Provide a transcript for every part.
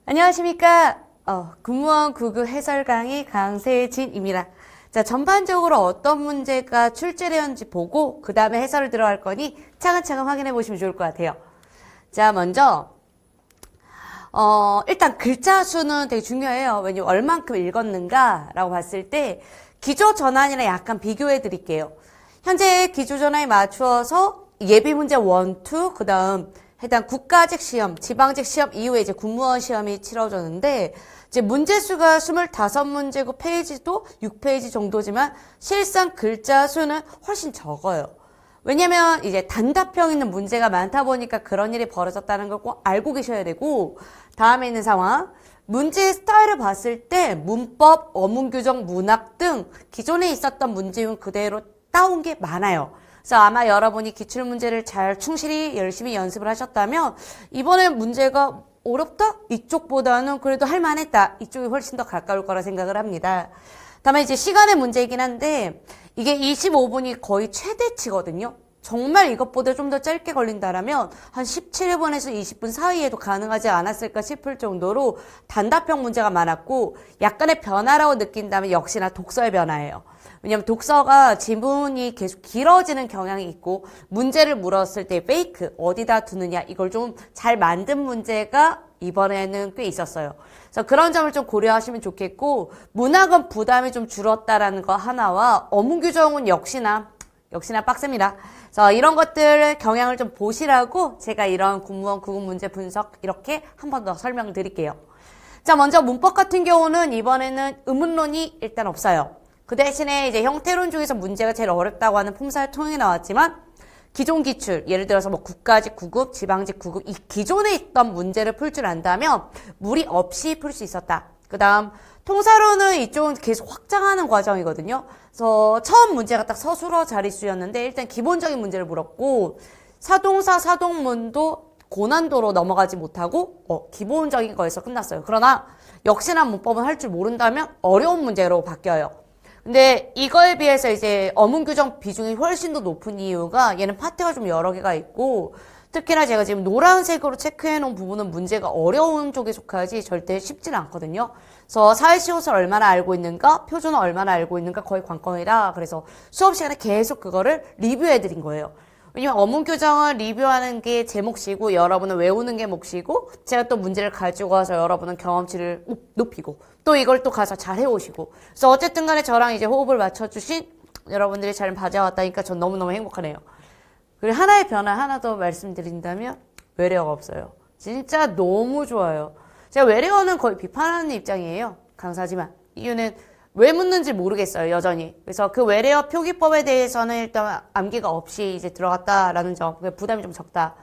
안녕하십니까. 국무원 9급 해설 강의 강세진입니다. 자, 전반적으로 어떤 문제가 출제되었는지 보고 그 다음에 해설을 들어갈 거니 차근차근 확인해 보시면 좋을 것 같아요. 자, 먼저 일단 글자 수는 되게 중요해요. 왜냐면 얼만큼 읽었는가 라고 봤을 때 기조 전환이랑 약간 비교해 드릴게요. 현재 기조 전환에 맞추어서 예비 문제 1, 2, 그 다음 해당 국가직 시험, 지방직 시험 이후에 이제 국무원 시험이 치러졌는데, 이제 문제수가 25문제고 페이지도 6페이지 정도지만 실상 글자 수는 훨씬 적어요. 왜냐면 이제 단답형 있는 문제가 많다 보니까 그런 일이 벌어졌다는 걸 꼭 알고 계셔야 되고, 다음에 있는 상황. 문제의 스타일을 봤을 때 문법, 어문규정, 문학 등 기존에 있었던 문제운 그대로 따온 게 많아요. 그래서 아마 여러분이 기출문제를 잘 충실히 열심히 연습을 하셨다면 이번에 문제가 어렵다? 이쪽보다는 그래도 할만했다. 이쪽이 훨씬 더 가까울 거라 생각을 합니다. 다만 이제 시간의 문제이긴 한데 이게 25분이 거의 최대치거든요. 정말 이것보다 좀 더 짧게 걸린다라면 한 17분에서 20분 사이에도 가능하지 않았을까 싶을 정도로 단답형 문제가 많았고 약간의 변화라고 느낀다면 역시나 독서의 변화예요. 왜냐면 독서가 지문이 계속 길어지는 경향이 있고 문제를 물었을 때 페이크 어디다 두느냐 이걸 좀 잘 만든 문제가 이번에는 꽤 있었어요. 그래서 그런 점을 좀 고려하시면 좋겠고 문학은 부담이 좀 줄었다라는 거 하나와 어문규정은 역시나 빡셉니다. 그래서 이런 것들 경향을 좀 보시라고 제가 이런 국무원 9급 문제 분석 이렇게 한 번 더 설명드릴게요. 자, 먼저 문법 같은 경우는 이번에는 의문론이 일단 없어요. 그 대신에 이제 형태론 중에서 문제가 제일 어렵다고 하는 품사의 통행이 나왔지만 기존 기출, 예를 들어서 뭐 국가직 9급, 지방직 9급 이 기존에 있던 문제를 풀 줄 안다면 무리 없이 풀 수 있었다. 그 다음 통사로는 이쪽은 계속 확장하는 과정이거든요. 그래서 처음 문제가 딱 서술어 자릿수였는데 일단 기본적인 문제를 물었고 사동사, 사동문도 고난도로 넘어가지 못하고 기본적인 거에서 끝났어요. 그러나 역시나 문법은 할 줄 모른다면 어려운 문제로 바뀌어요. 근데 이거에 비해서 이제 어문규정 비중이 훨씬 더 높은 이유가 얘는 파트가 좀 여러 개가 있고 특히나 제가 지금 노란색으로 체크해 놓은 부분은 문제가 어려운 쪽에 속하지 절대 쉽지는 않거든요. 그래서 사회시옷을 얼마나 알고 있는가, 표준어 얼마나 알고 있는가 거의 관건이라 그래서 수업 시간에 계속 그거를 리뷰해 드린 거예요. 왜냐면 어문규정을 리뷰하는 게 제 몫이고 여러분은 외우는 게 몫이고 제가 또 문제를 가지고 와서 여러분은 경험치를 높이고 또 이걸 또 가서 잘 해오시고 그래서 어쨌든 간에 저랑 이제 호흡을 맞춰주신 여러분들이 잘 봐줘왔다니까 전 너무너무 행복하네요. 그리고 하나의 변화 하나 더 말씀드린다면 외래어가 없어요. 진짜 너무 좋아요. 제가 외래어는 거의 비판하는 입장이에요. 강사지만 이유는 왜 묻는지 모르겠어요, 여전히. 그래서 그 외래어 표기법에 대해서는 일단 암기가 없이 이제 들어갔다라는 점, 부담이 좀 적다.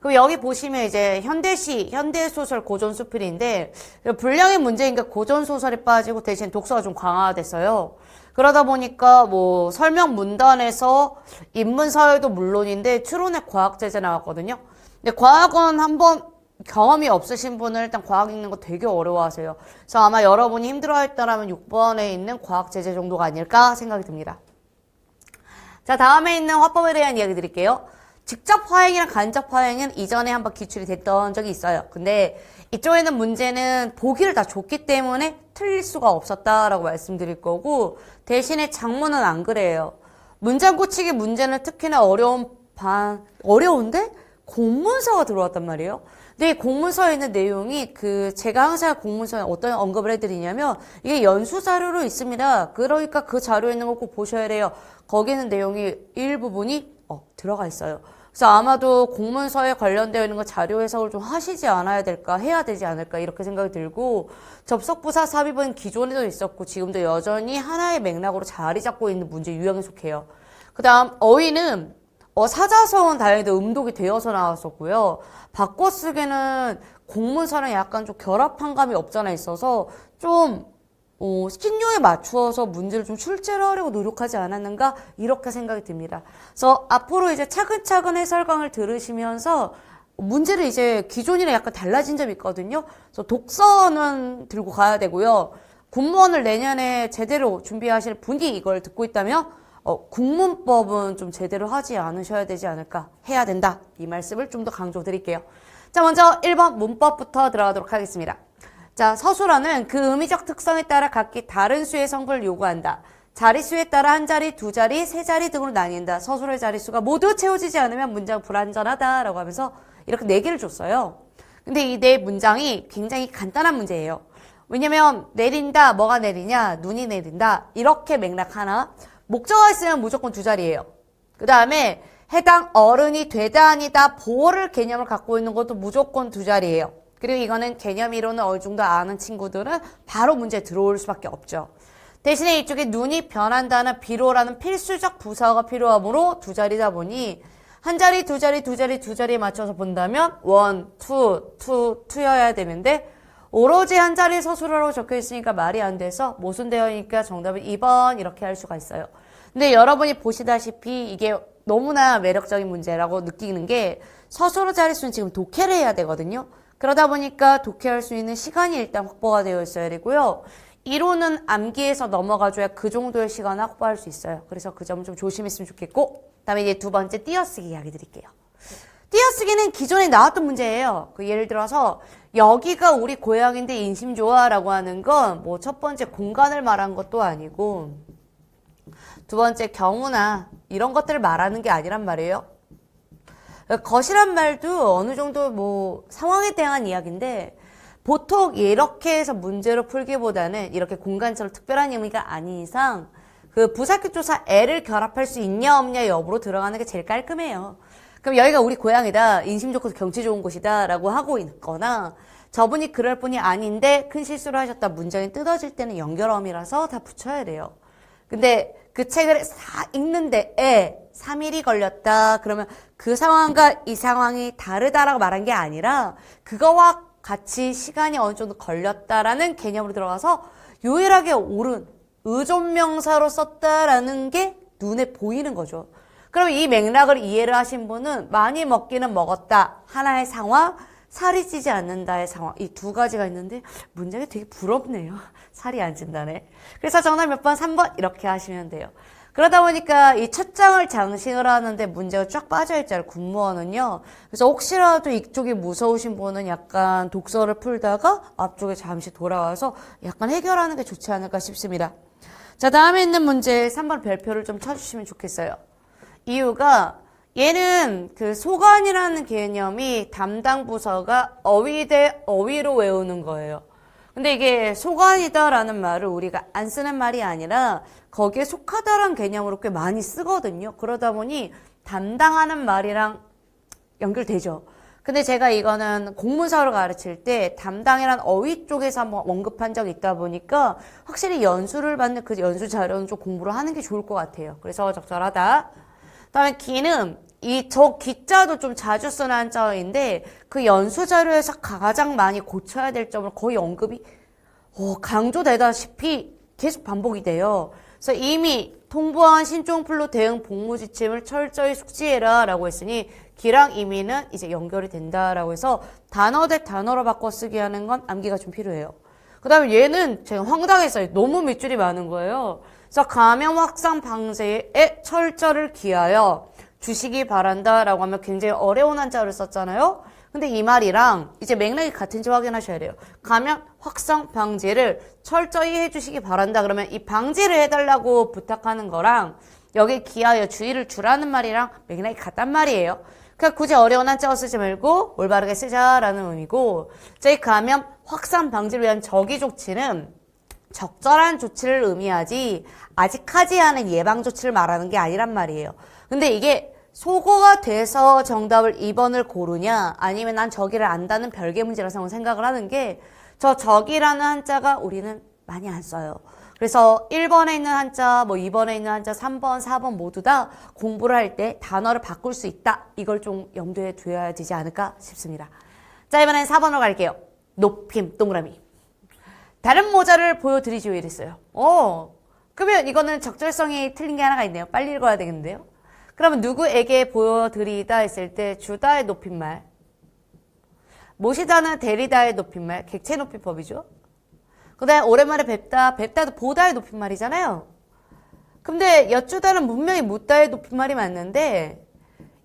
그리고 여기 보시면 이제 현대시, 현대소설 고전수필인데, 분량의 문제인가 고전소설에 빠지고 대신 독서가 좀 강화됐어요. 그러다 보니까 뭐 설명 문단에서 인문사회도 물론인데 추론의 과학제재 나왔거든요. 근데 과학은 한번 경험이 없으신 분은 일단 과학 읽는 거 되게 어려워하세요. 그래서 아마 여러분이 힘들어했다면 6번에 있는 과학 제재 정도가 아닐까 생각이 듭니다. 자, 다음에 있는 화법에 대한 이야기 드릴게요. 직접 화행이랑 간접 화행은 이전에 한번 기출이 됐던 적이 있어요. 근데 이쪽에는 문제는 보기를 다 줬기 때문에 틀릴 수가 없었다라고 말씀드릴 거고 대신에 장문은 안 그래요. 문장 고치기 문제는 특히나 어려운데 공문서가 들어왔단 말이에요. 근데 이 공문서에 있는 내용이 제가 항상 공문서에 어떤 언급을 해드리냐면 이게 연수 자료로 있습니다. 그러니까 그 자료에 있는 거 꼭 보셔야 돼요. 거기는 내용이 일부분이 들어가 있어요. 그래서 아마도 공문서에 관련되어 있는 거 자료 해석을 좀 하시지 않아야 될까, 해야 되지 않을까 이렇게 생각이 들고 접속부사 삽입은 기존에도 있었고 지금도 여전히 하나의 맥락으로 자리 잡고 있는 문제 유형에 속해요. 그 다음 어휘는 사자성어는 다행히도 음독이 되어서 나왔었고요. 바꿔쓰기는 공문서랑 약간 좀 결합한 감이 없잖아 있어서 좀 신조에 맞추어서 문제를 좀 출제를 하려고 노력하지 않았는가 이렇게 생각이 듭니다. 그래서 앞으로 이제 차근차근 해설강을 들으시면서 문제를 이제 기존이랑 약간 달라진 점이 있거든요. 그래서 독서는 들고 가야 되고요. 군무원을 내년에 제대로 준비하실 분이 이걸 듣고 있다면 국문법은 좀 제대로 하지 않으셔야 되지 않을까, 해야 된다 이 말씀을 좀 더 강조드릴게요. 자, 먼저 1번 문법부터 들어가도록 하겠습니다. 자, 서술어는 그 의미적 특성에 따라 각기 다른 수의 성분을 요구한다. 자릿수에 따라 한 자리, 두 자리, 세 자리 등으로 나뉜다. 서술어의 자릿수가 모두 채워지지 않으면 문장 불완전하다라고 하면서 이렇게 4개를 줬어요. 근데 이 4문장이 굉장히 간단한 문제예요. 왜냐면 내린다, 뭐가 내리냐, 눈이 내린다 이렇게 맥락 하나. 목적어가 있으면 무조건 2자리예요. 그 다음에 해당 어른이 되다 아니다 보호를 개념을 갖고 있는 것도 무조건 2자리예요. 그리고 이거는 개념 이론을 어느 정도 아는 친구들은 바로 문제에 들어올 수밖에 없죠. 대신에 이쪽에 눈이 변한다는 비로라는 필수적 부사어가 필요하므로 2자리다 보니 한 자리, 2자리, 2자리, 2자리에 맞춰서 본다면 1, 2, 2여야 되는데 오로지 한 자리 서술어라고 적혀 있으니까 말이 안 돼서 모순되어 있으니까 정답은 2번 이렇게 할 수가 있어요. 근데 여러분이 보시다시피 이게 너무나 매력적인 문제라고 느끼는 게 서술어 자릿수는 지금 독해를 해야 되거든요. 그러다 보니까 독해할 수 있는 시간이 일단 확보가 되어 있어야 되고요. 이론은 암기해서 넘어가줘야 그 정도의 시간을 확보할 수 있어요. 그래서 그 점은 좀 조심했으면 좋겠고 다음에 이제 2번째 띄어쓰기 이야기 드릴게요. 띄어쓰기는 기존에 나왔던 문제예요. 예를 들어서 여기가 우리 고향인데 인심 좋아라고 하는 건 뭐 첫 번째 공간을 말한 것도 아니고 두 번째 경우나 이런 것들을 말하는 게 아니란 말이에요. 것이란 말도 어느 정도 뭐 상황에 대한 이야기인데 보통 이렇게 해서 문제로 풀기보다는 이렇게 공간처럼 특별한 의미가 아닌 이상 그 부사격 조사 애를 결합할 수 있냐 없냐 여부로 들어가는 게 제일 깔끔해요. 그럼 여기가 우리 고향이다, 인심 좋고 경치 좋은 곳이다 라고 하고 있거나 저분이 그럴 뿐이 아닌데 큰 실수를 하셨다 문장이 뜯어질 때는 연결어미라서 다 붙여야 돼요. 근데 그 책을 다 읽는데 3일이 걸렸다 그러면 그 상황과 이 상황이 다르다라고 말한 게 아니라 그거와 같이 시간이 어느 정도 걸렸다라는 개념으로 들어가서 유일하게 옳은 의존명사로 썼다라는 게 눈에 보이는 거죠. 그럼 이 맥락을 이해를 하신 분은 많이 먹기는 먹었다 하나의 상황, 살이 찌지 않는다의 상황, 이 2가지가 있는데 문장이 되게 부럽네요. 살이 안 찐다네. 그래서 정답 몇 번? 3번 이렇게 하시면 돼요. 그러다 보니까 이 첫 장을 장식을 하는데 문제가 쫙 빠져있잖아요. 군무원은요. 그래서 혹시라도 이쪽이 무서우신 분은 약간 독서를 풀다가 앞쪽에 잠시 돌아와서 약간 해결하는 게 좋지 않을까 싶습니다. 자, 다음에 있는 문제 3번 별표를 좀 쳐주시면 좋겠어요. 이유가 얘는 그 소관이라는 개념이 담당 부서가 어휘 대 어휘로 외우는 거예요. 근데 이게 소관이다라는 말을 우리가 안 쓰는 말이 아니라 거기에 속하다라는 개념으로 꽤 많이 쓰거든요. 그러다 보니 담당하는 말이랑 연결되죠. 근데 제가 이거는 공문서를 가르칠 때 담당이란 어휘 쪽에서 한번 언급한 적이 있다 보니까 확실히 연수를 받는 그 연수 자료는 좀 공부를 하는 게 좋을 것 같아요. 그래서 적절하다. 다음에 기는 저 기자도 좀 자주 쓰는 한자어인데 그 연수 자료에서 가장 많이 고쳐야 될 점을 거의 언급이 강조되다시피 계속 반복이 돼요. 그래서 이미 통보한 신종플루 대응 복무 지침을 철저히 숙지해라 라고 했으니 기랑 이미는 이제 연결이 된다라고 해서 단어 대 단어로 바꿔 쓰기 하는 건 암기가 좀 필요해요. 그 다음에 얘는 제가 황당했어요. 너무 밑줄이 많은 거예요. 그래서 감염 확산 방지에 철저를 기하여 주시기 바란다 라고 하면 굉장히 어려운 한자를 썼잖아요. 근데 이 말이랑 이제 맥락이 같은지 확인하셔야 돼요. 감염 확산 방지를 철저히 해주시기 바란다 그러면 이 방지를 해달라고 부탁하는 거랑 여기 기하여 주의를 주라는 말이랑 맥락이 같단 말이에요. 그러니까 굳이 어려운 한자어 쓰지 말고 올바르게 쓰자라는 의미고 저희 감염 확산 방지를 위한 적기 조치는 적절한 조치를 의미하지 아직 하지 않은 예방 조치를 말하는 게 아니란 말이에요. 근데 이게 소거가 돼서 정답을 2번을 고르냐 아니면 난 저기를 안다는 별개 문제라고 생각을 하는 게 저 저기라는 한자가 우리는 많이 안 써요. 그래서 1번에 있는 한자, 2번에 있는 한자, 3번, 4번 모두 다 공부를 할 때 단어를 바꿀 수 있다. 이걸 좀 염두에 두어야 되지 않을까 싶습니다. 자, 이번엔 4번으로 갈게요. 높임, 동그라미. 다른 모자를 보여드리죠 이랬어요. 그러면 이거는 적절성이 틀린 게 하나가 있네요. 빨리 읽어야 되겠는데요. 그러면 누구에게 보여드리다 했을 때 주다의 높임말, 모시다는 대리다의 높임말, 객체 높임법이죠. 그 다음에 오랜만에 뵙다도 보다의 높임말이잖아요. 근데 여쭈다는 분명히 묻다의 높임말이 맞는데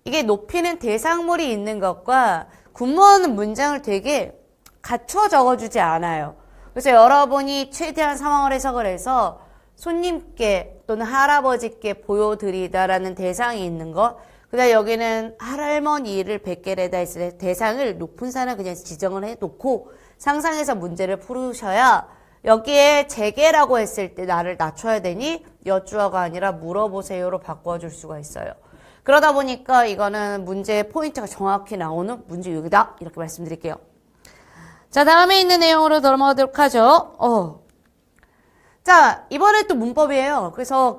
이게 높이는 대상물이 있는 것과 군무원은 문장을 되게 갖춰 적어주지 않아요. 그래서 여러분이 최대한 상황을 해석을 해서 손님께 또는 할아버지께 보여드리다라는 대상이 있는 것. 그 다음에 여기는 할머니를 뵙게래다 했을 때 대상을 높은 산을 그냥 지정을 해놓고 상상해서 문제를 풀으셔야 여기에 재개라고 했을 때 나를 낮춰야 되니 여쭈어가 아니라 물어보세요로 바꿔줄 수가 있어요. 그러다 보니까 이거는 문제의 포인트가 정확히 나오는 문제 유형이다. 이렇게 말씀드릴게요. 자, 다음에 있는 내용으로 넘어가도록 하죠. 자, 이번에 또 문법이에요. 그래서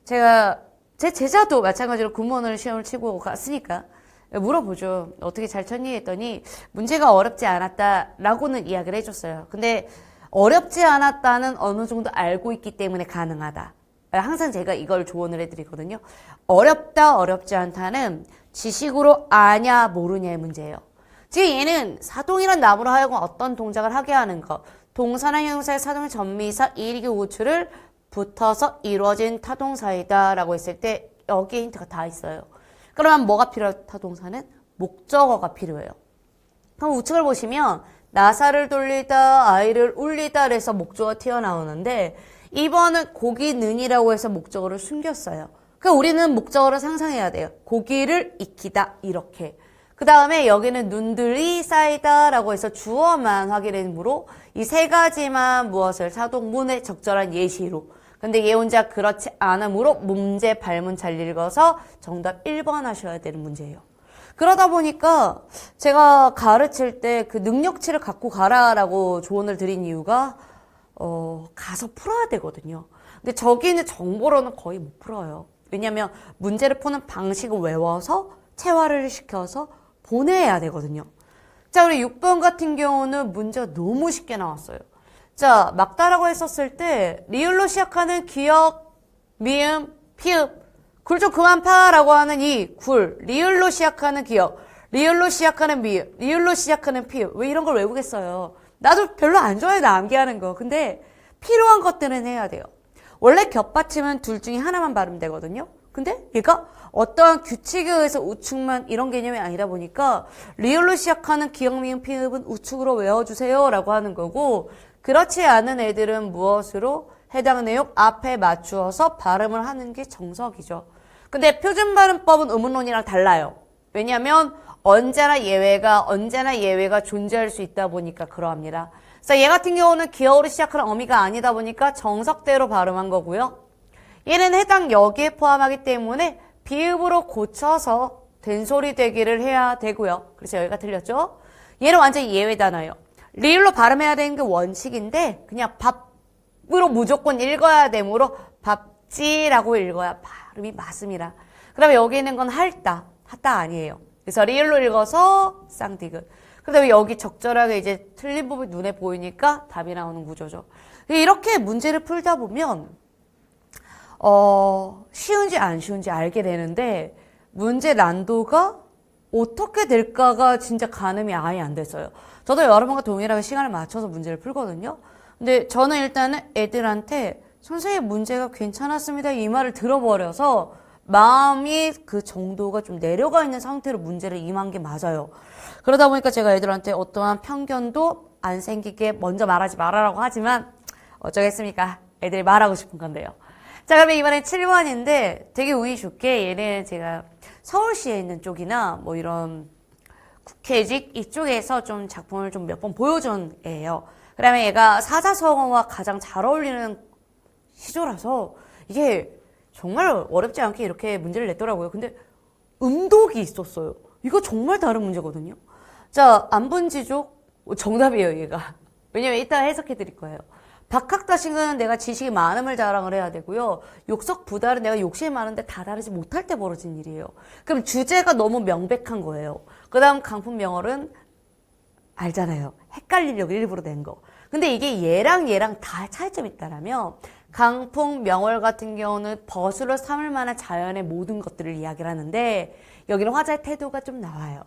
제가 제 제자도 마찬가지로 군무원을 시험을 치고 갔으니까 물어보죠. 어떻게 잘 쳤니? 했더니 문제가 어렵지 않았다라고는 이야기를 해줬어요. 근데 어렵지 않았다는 어느 정도 알고 있기 때문에 가능하다. 항상 제가 이걸 조언을 해드리거든요. 어렵다, 어렵지 않다는 지식으로 아냐, 모르냐의 문제예요. 지금 얘는 사동이란 나무로 하여금 어떤 동작을 하게 하는 것. 동사나 형용사의 사동의 전미사, 이익의 우추를 붙어서 이루어진 타동사이다 라고 했을 때 여기에 힌트가 다 있어요. 그러면 뭐가 필요해요? 타동사는 목적어가 필요해요. 그럼 우측을 보시면 나사를 돌리다, 아이를 울리다 그래서 목적어가 튀어나오는데 이번은 고기는이라고 해서 목적어를 숨겼어요. 그러니까 우리는 목적어를 상상해야 돼요. 고기를 익히다 이렇게. 그 다음에 여기는 눈들이 쌓이다 라고 해서 주어만 확인해므로 이 세 가지만 무엇을 사동문의 적절한 예시로. 근데 얘 혼자 그렇지 않으므로 문제 발문 잘 읽어서 정답 1번 하셔야 되는 문제예요. 그러다 보니까 제가 가르칠 때 그 능력치를 갖고 가라라고 조언을 드린 이유가 가서 풀어야 되거든요. 근데 저기는 정보로는 거의 못 풀어요. 왜냐면 문제를 푸는 방식을 외워서 체화를 시켜서 보내야 되거든요. 자, 우리 6번 같은 경우는 문제가 너무 쉽게 나왔어요. 자, 막다라고 했었을 때 리을로 시작하는 기역, 미음, 피읍, 굴 좀 그만 파라고 하는 이 굴, 리을로 시작하는 기역, 리을로 시작하는 미음, 리을로 시작하는 피읍. 왜 이런 걸 외우겠어요? 나도 별로 안 좋아해, 나 암기하는 거. 근데 필요한 것들은 해야 돼요. 원래 겹받침은 둘 중에 하나만 발음 되거든요. 근데 얘가 어떠한 규칙에 의해서 우측만 이런 개념이 아니다 보니까 리을로 시작하는 기역, 미음, 피읍은 우측으로 외워주세요 라고 하는 거고 그렇지 않은 애들은 무엇으로 해당 내용 앞에 맞추어서 발음을 하는 게 정석이죠. 근데 표준 발음법은 의문론이랑 달라요. 왜냐하면 언제나 예외가 존재할 수 있다 보니까 그러합니다. 그래서 얘 같은 경우는 기어로 시작하는 어미가 아니다 보니까 정석대로 발음한 거고요. 얘는 해당 여기에 포함하기 때문에 비읍으로 고쳐서 된소리 되기를 해야 되고요. 그래서 여기가 틀렸죠? 얘는 완전히 예외 단어예요. 리을로 발음해야 되는 게 원칙인데 그냥 밥으로 무조건 읽어야 되므로 밥지라고 읽어야 발음이 맞습니다. 그다음에 여기 있는 건 할다 아니에요. 그래서 리을로 읽어서 쌍디귿. 그다음에 여기 적절하게 이제 틀린 부분이 눈에 보이니까 답이 나오는 구조죠. 이렇게 문제를 풀다 보면 쉬운지 안 쉬운지 알게 되는데 문제 난도가 어떻게 될까가 진짜 가늠이 아예 안 됐어요. 저도 여러분과 동일하게 시간을 맞춰서 문제를 풀거든요. 근데 저는 일단은 애들한테 선생님 문제가 괜찮았습니다 이 말을 들어버려서 마음이 그 정도가 좀 내려가 있는 상태로 문제를 임한 게 맞아요. 그러다 보니까 제가 애들한테 어떠한 편견도 안 생기게 먼저 말하지 말아라고 하지만 어쩌겠습니까? 애들이 말하고 싶은 건데요. 자, 그러면 이번엔 7번인데 되게 운이 좋게 얘는 제가 서울시에 있는 쪽이나 뭐 이런 국회직 이쪽에서 좀 작품을 좀 몇 번 보여준 애예요. 그다음에 얘가 사자성어와 가장 잘 어울리는 시조라서 이게 정말 어렵지 않게 이렇게 문제를 냈더라고요. 근데 음독이 있었어요. 이거 정말 다른 문제거든요. 자, 안분지족 정답이에요, 얘가. 왜냐면 이따 해석해 드릴 거예요. 박학다식은 내가 지식이 많음을 자랑을 해야 되고요. 욕석부달은 내가 욕심이 많은데 다다르지 못할 때 벌어진 일이에요. 그럼 주제가 너무 명백한 거예요. 그 다음 강풍명월은 알잖아요. 헷갈리려고 일부러 낸 거. 근데 이게 얘랑 다 차이점이 있다라면 강풍명월 같은 경우는 벗으로 삼을 만한 자연의 모든 것들을 이야기를 하는데 여기는 화자의 태도가 좀 나와요.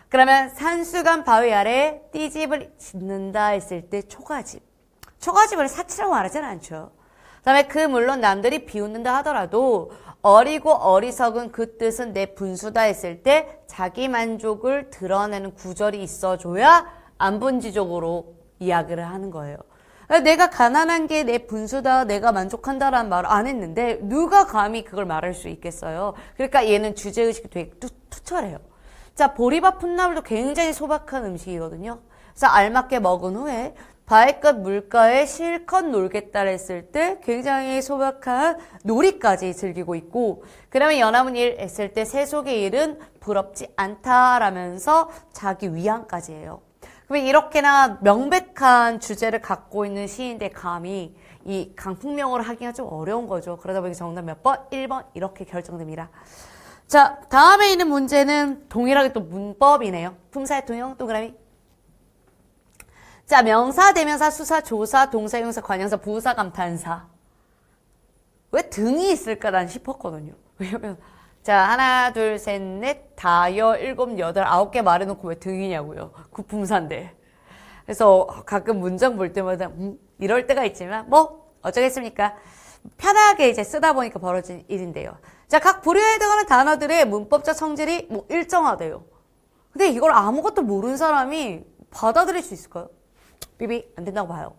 그러면 산수간 바위 아래 띠집을 짓는다 했을 때 초가집을 사치라고 말하진 않죠. 그다음에 물론 남들이 비웃는다 하더라도 어리고 어리석은 그 뜻은 내 분수다 했을 때 자기 만족을 드러내는 구절이 있어줘야 안분지족으로 이야기를 하는 거예요. 내가 가난한 게 내 분수다, 내가 만족한다라는 말을 안 했는데 누가 감히 그걸 말할 수 있겠어요. 그러니까 얘는 주제의식이 되게 투철해요. 자, 보리밥 풋나물도 굉장히 소박한 음식이거든요. 그래서 알맞게 먹은 후에 바위 끝 물가에 실컷 놀겠다 했을 때 굉장히 소박한 놀이까지 즐기고 있고, 그 다음에 연합은 일 했을 때 세속의 일은 부럽지 않다라면서 자기 위안까지 해요. 그러면 이렇게나 명백한 주제를 갖고 있는 시인데 감히 이 강풍명으로 하기가 좀 어려운 거죠. 그러다 보니 정답 몇 번? 1번 이렇게 결정됩니다. 자, 다음에 있는 문제는 동일하게 또 문법이네요. 품사의 통용 동그라미. 자, 명사, 대명사, 수사, 조사, 동사, 형사, 관형사, 부사, 감탄사. 왜 등이 있을까 난 싶었거든요. 왜냐면 자, 하나, 둘, 셋, 넷, 다여, 일곱, 여덟, 9개 말해놓고 왜 등이냐고요. 구품사인데. 그래서 가끔 문장 볼 때마다 이럴 때가 있지만 뭐 어쩌겠습니까. 편하게 이제 쓰다 보니까 벌어진 일인데요. 자, 각 부류에 해당하는 단어들의 문법적 성질이 뭐 일정하대요. 근데 이걸 아무것도 모르는 사람이 받아들일 수 있을까요? 삐삐 안 된다고 봐요.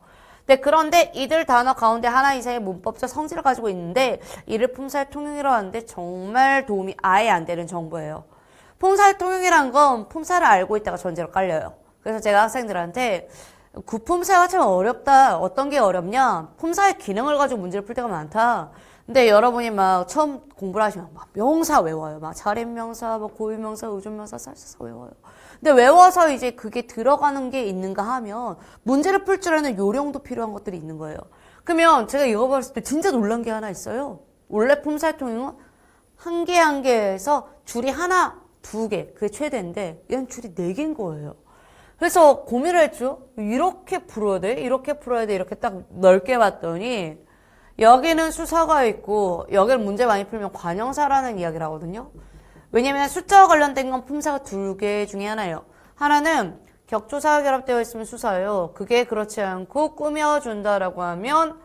네, 그런데 이들 단어 가운데 하나 이상의 문법적 성질을 가지고 있는데 이를 품사의 통용이라고 하는데 정말 도움이 아예 안 되는 정보예요. 품사의 통용이란 건 품사를 알고 있다가 전제로 깔려요. 그래서 제가 학생들한테 구품사가 참 어렵다. 어떤 게 어렵냐? 품사의 기능을 가지고 문제를 풀 때가 많다. 근데 여러분이 막 처음 공부를 하시면 막 명사 외워요. 막 잘임명사, 뭐 고유명사, 의존명사, 쌀쌀사 외워요. 근데 외워서 이제 그게 들어가는 게 있는가 하면 문제를 풀 줄 아는 요령도 필요한 것들이 있는 거예요. 그러면 제가 이거 봤을 때 진짜 놀란 게 하나 있어요. 원래 품사의 통용은 한 개 한 개에서 줄이 하나, 두 개, 그게 최대인데 얘는 줄이 네 개인 거예요. 그래서 고민을 했죠. 이렇게 풀어야 돼? 이렇게 풀어야 돼? 이렇게 딱 넓게 봤더니 여기는 수사가 있고 여기를 문제 많이 풀면 관형사라는 이야기를 하거든요. 왜냐면 숫자와 관련된 건 품사가 두 개 중에 하나예요. 하나는 격조사가 결합되어 있으면 수사예요. 그게 그렇지 않고 꾸며준다라고 하면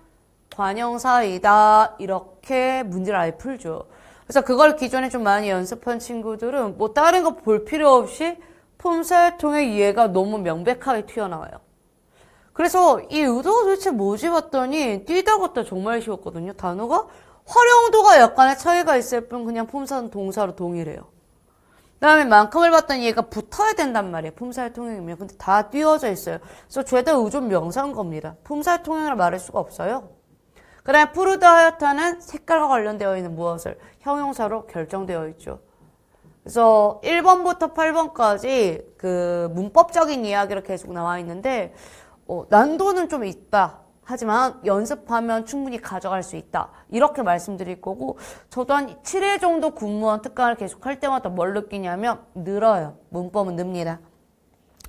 관형사이다. 이렇게 문제를 아예 풀죠. 그래서 그걸 기존에 좀 많이 연습한 친구들은 뭐 다른 거 볼 필요 없이 품사의 통용 이해가 너무 명백하게 튀어나와요. 그래서 이 의도가 도대체 뭐지 봤더니 뛰다 걷다 정말 쉬웠거든요. 단어가 활용도가 약간의 차이가 있을 뿐 그냥 품사는 동사로 동일해요. 그 다음에 만큼을 봤더니 얘가 붙어야 된단 말이에요. 품사의 통용이면. 근데 다 띄워져 있어요. 그래서 죄다 의존 명사인 겁니다. 품사의 통용이라 말할 수가 없어요. 그 다음에 푸르다 하였다는 색깔과 관련되어 있는 무엇을 형용사로 결정되어 있죠. 그래서 1번부터 8번까지 그 문법적인 이야기로 계속 나와 있는데 난도는 좀 있다. 하지만 연습하면 충분히 가져갈 수 있다. 이렇게 말씀드릴 거고 저도 한 7회 정도 군무원 특강을 계속 할 때마다 뭘 느끼냐면 늘어요. 문법은 늡니다.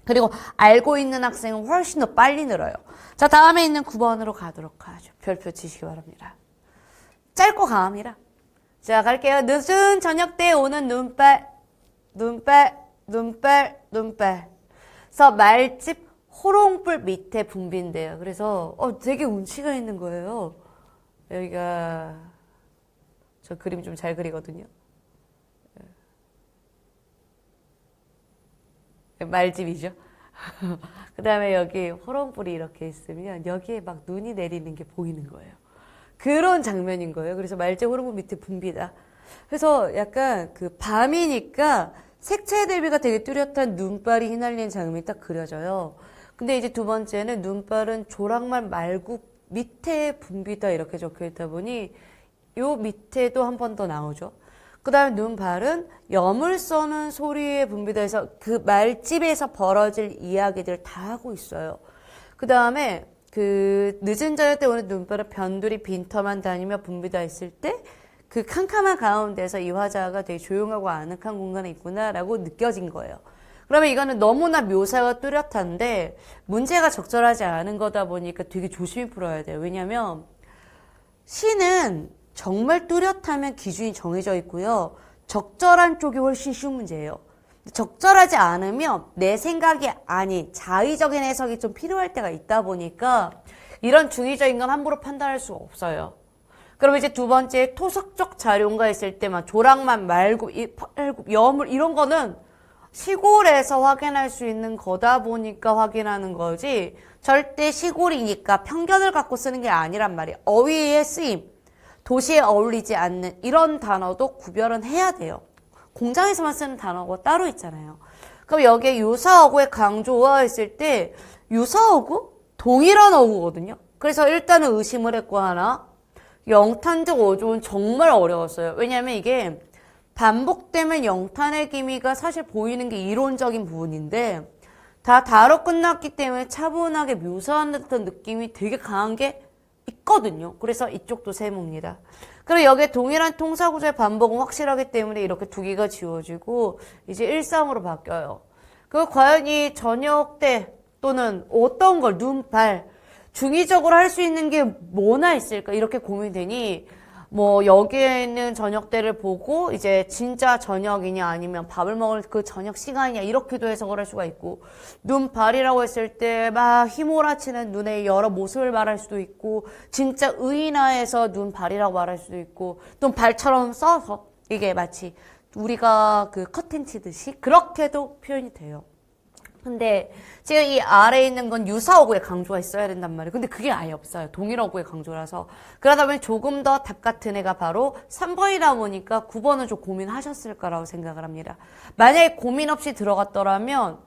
그리고 알고 있는 학생은 훨씬 더 빨리 늘어요. 자, 다음에 있는 9번으로 가도록 하죠. 별표 치시기 바랍니다. 짧고 강합니다. 자, 갈게요. 늦은 저녁 때 오는 눈발, 눈발, 눈발, 눈발. 그래서 말집 호롱불 밑에 붐빈대요. 그래서 되게 운치가 있는 거예요. 여기가 저 그림 좀 잘 그리거든요. 말집이죠. 그 다음에 여기 호롱불이 이렇게 있으면 여기에 막 눈이 내리는 게 보이는 거예요. 그런 장면인 거예요. 그래서 말집 호롱불 밑에 붐비다. 그래서 약간 그 밤이니까 색채 대비가 되게 뚜렷한 눈발이 휘날리는 장면이 딱 그려져요. 근데 이제 두 번째는 눈발은 조랑말 말고 밑에 붐비다 이렇게 적혀 있다 보니 요 밑에도 한 번 더 나오죠. 그 다음에 눈발은 염을 써는 소리에 붐비다 해서 그 말집에서 벌어질 이야기들 다 하고 있어요. 그 다음에 그 늦은 저녁 때 오는 눈발은 변두리 빈터만 다니며 붐비다 했을 때 그 캄캄한 가운데서 이 화자가 되게 조용하고 아늑한 공간에 있구나라고 느껴진 거예요. 그러면 이거는 너무나 묘사가 뚜렷한데 문제가 적절하지 않은 거다 보니까 되게 조심히 풀어야 돼요. 왜냐면 시는 정말 뚜렷하면 기준이 정해져 있고요. 적절한 쪽이 훨씬 쉬운 문제예요. 적절하지 않으면 내 생각이 아닌 자의적인 해석이 좀 필요할 때가 있다 보니까 이런 중의적인 건 함부로 판단할 수가 없어요. 그럼 이제 두 번째 토속적 자료가 있을 때만 조랑만 말고 여물 이런 거는 시골에서 확인할 수 있는 거다 보니까 확인하는 거지 절대 시골이니까 편견을 갖고 쓰는 게 아니란 말이에요. 어휘의 쓰임, 도시에 어울리지 않는 이런 단어도 구별은 해야 돼요. 공장에서만 쓰는 단어가 따로 있잖아요. 그럼 여기에 유사어구의 강조와 했을 때 유사어구? 동일한 어구거든요. 그래서 일단은 의심을 했고 하나 영탄적 어조는 정말 어려웠어요. 왜냐하면 이게 반복되면 영탄의 기미가 사실 보이는 게 이론적인 부분인데 다 다로 끝났기 때문에 차분하게 묘사하는 듯한 느낌이 되게 강한 게 있거든요. 그래서 이쪽도 세모입니다. 그리고 여기에 동일한 통사구조의 반복은 확실하기 때문에 이렇게 두 개가 지워지고 이제 일상으로 바뀌어요. 그 과연 이 저녁 때 또는 어떤 걸 눈, 발 중의적으로 할 수 있는 게 뭐나 있을까 이렇게 고민되니 뭐 여기에 있는 저녁 때를 보고 이제 진짜 저녁이냐 아니면 밥을 먹을 그 저녁 시간이냐 이렇게도 해석을 할 수가 있고 눈, 발이라고 했을 때 막 휘몰아치는 눈의 여러 모습을 말할 수도 있고 진짜 의인화해서 눈, 발이라고 말할 수도 있고 또 발처럼 써서 이게 마치 우리가 그 커튼 치듯이 그렇게도 표현이 돼요. 근데 지금 이 아래에 있는 건 유사어구의 강조가 있어야 된단 말이에요. 근데 그게 아예 없어요. 동일어구의 강조라서. 그러다 보니 조금 더 답 같은 애가 바로 3번이다 보니까 9번은 좀 고민하셨을 거라고 생각을 합니다. 만약에 고민 없이 들어갔더라면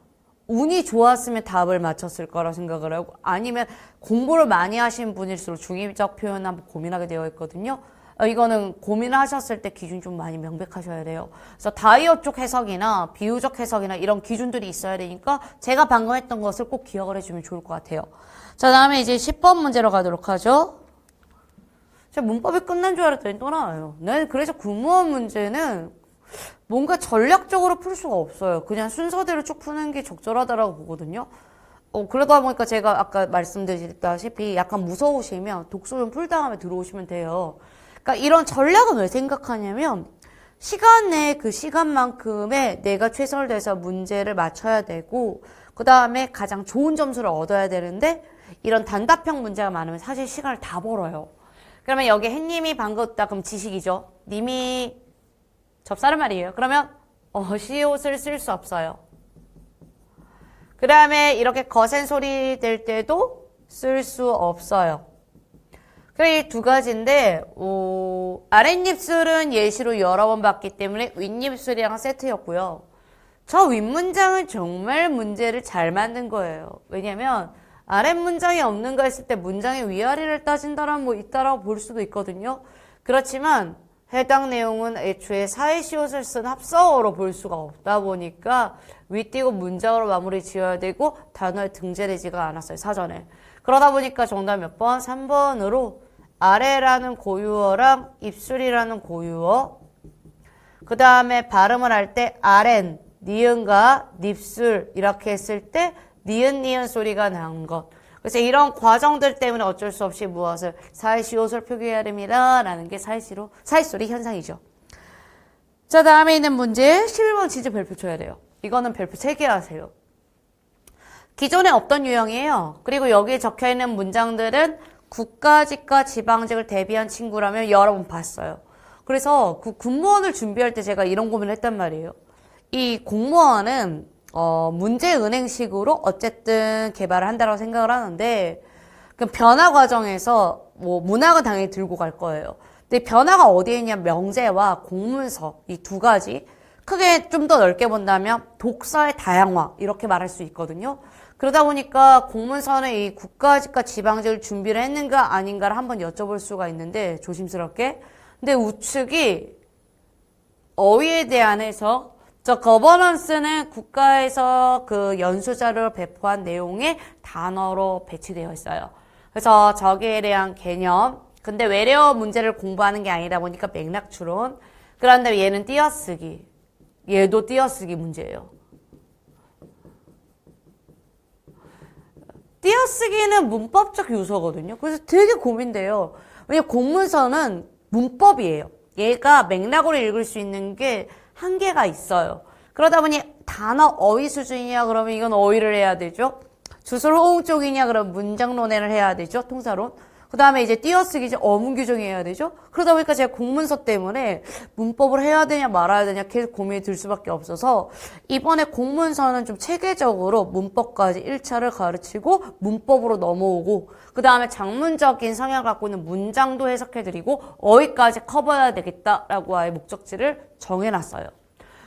운이 좋았으면 답을 맞췄을 거라고 생각을 하고 아니면 공부를 많이 하신 분일수록 중의적 표현 한번 고민하게 되어 있거든요. 이거는 고민하셨을 때 기준 좀 많이 명백하셔야 돼요. 그래서 다이어 쪽 해석이나 비유적 해석이나 이런 기준들이 있어야 되니까 제가 방금 했던 것을 꼭 기억을 해주면 좋을 것 같아요. 자, 다음에 이제 10번 문제로 가도록 하죠. 제가 문법이 끝난 줄 알았더니 또 나와요. 네, 그래서 구무원 문제는 뭔가 전략적으로 풀 수가 없어요. 그냥 순서대로 쭉 푸는 게 적절하다라고 보거든요. 그러다 보니까 제가 아까 말씀드렸다시피 약간 무서우시면 독서 좀 풀 다음에 들어오시면 돼요. 그러니까 이런 전략은 왜 생각하냐면 시간 내에 그 시간만큼에 내가 최선을 다해서 문제를 맞춰야 되고 그 다음에 가장 좋은 점수를 얻어야 되는데 이런 단답형 문제가 많으면 사실 시간을 다 벌어요. 그러면 여기 햇님이 반갑다 그럼 지식이죠. 님이 접사는 말이에요. 그러면 시옷을 쓸 수 없어요. 그 다음에 이렇게 거센 소리 될 때도 쓸 수 없어요. 그래, 이 두 가지인데, 아랫입술은 예시로 여러 번 봤기 때문에 윗입술이랑 세트였고요. 저 윗문장은 정말 문제를 잘 만든 거예요. 왜냐면, 아랫문장이 없는가 했을 때 문장의 위아래를 따진다라면 뭐 있다라고 볼 수도 있거든요. 그렇지만, 해당 내용은 애초에 사이시옷을 쓴 합성어로 볼 수가 없다 보니까 윗띄고 문장으로 마무리 지어야 되고 단어에 등재되지가 않았어요, 사전에. 그러다 보니까 정답 몇 번? 3번으로 아래라는 고유어랑 입술이라는 고유어 그 다음에 발음을 할 때 아렌, 니은과 닙술 이렇게 했을 때 니은 소리가 나는 것. 그래서 이런 과정들 때문에 어쩔 수 없이 무엇을 사이시옷을 표기해야 됩니다 라는 게 사이소리 현상이죠. 자, 다음에 있는 문제 11번 진짜 별표 쳐야 돼요. 이거는 별표 3개 하세요. 기존에 없던 유형이에요. 그리고 여기에 적혀있는 문장들은 국가직과 지방직을 대비한 친구라면 여러 번 봤어요. 그래서 그 공무원을 준비할 때 제가 이런 고민을 했단 말이에요. 이 공무원은 문제 은행식으로 어쨌든 개발을 한다고 생각을 하는데 그 변화 과정에서 뭐 문학은 당연히 들고 갈 거예요. 근데 변화가 어디에 있냐 명제와 공문서 이 두 가지 크게 좀 더 넓게 본다면 독서의 다양화 이렇게 말할 수 있거든요. 그러다 보니까 공문서는 이 국가직과 지방직을 준비를 했는가 아닌가를 한번 여쭤볼 수가 있는데 조심스럽게. 근데 우측이 어휘에 대한 해석, 저 거버넌스는 국가에서 그 연수자료를 배포한 내용의 단어로 배치되어 있어요. 그래서 저기에 대한 개념. 근데 외래어 문제를 공부하는 게 아니다 보니까 맥락 추론. 그런데 얘는 띄어쓰기. 얘도 띄어쓰기 문제예요. 띄어쓰기는 문법적 요소거든요. 그래서 되게 고민돼요. 왜냐면 공문서는 문법이에요. 얘가 맥락으로 읽을 수 있는 게 한계가 있어요. 그러다 보니 단어 어휘 수준이냐 그러면 이건 어휘를 해야 되죠. 주술 호응 쪽이냐 그러면 문장 논해를 해야 되죠. 통사론. 그 다음에 이제 띄어쓰기 이제 어문 규정해야 되죠? 그러다 보니까 제가 공문서 때문에 문법을 해야 되냐 말아야 되냐 계속 고민이 들 수밖에 없어서 이번에 공문서는 좀 체계적으로 문법까지 1차를 가르치고 문법으로 넘어오고 그 다음에 장문적인 성향을 갖고 있는 문장도 해석해드리고 어휘까지 커버해야 되겠다라고 아예 목적지를 정해놨어요.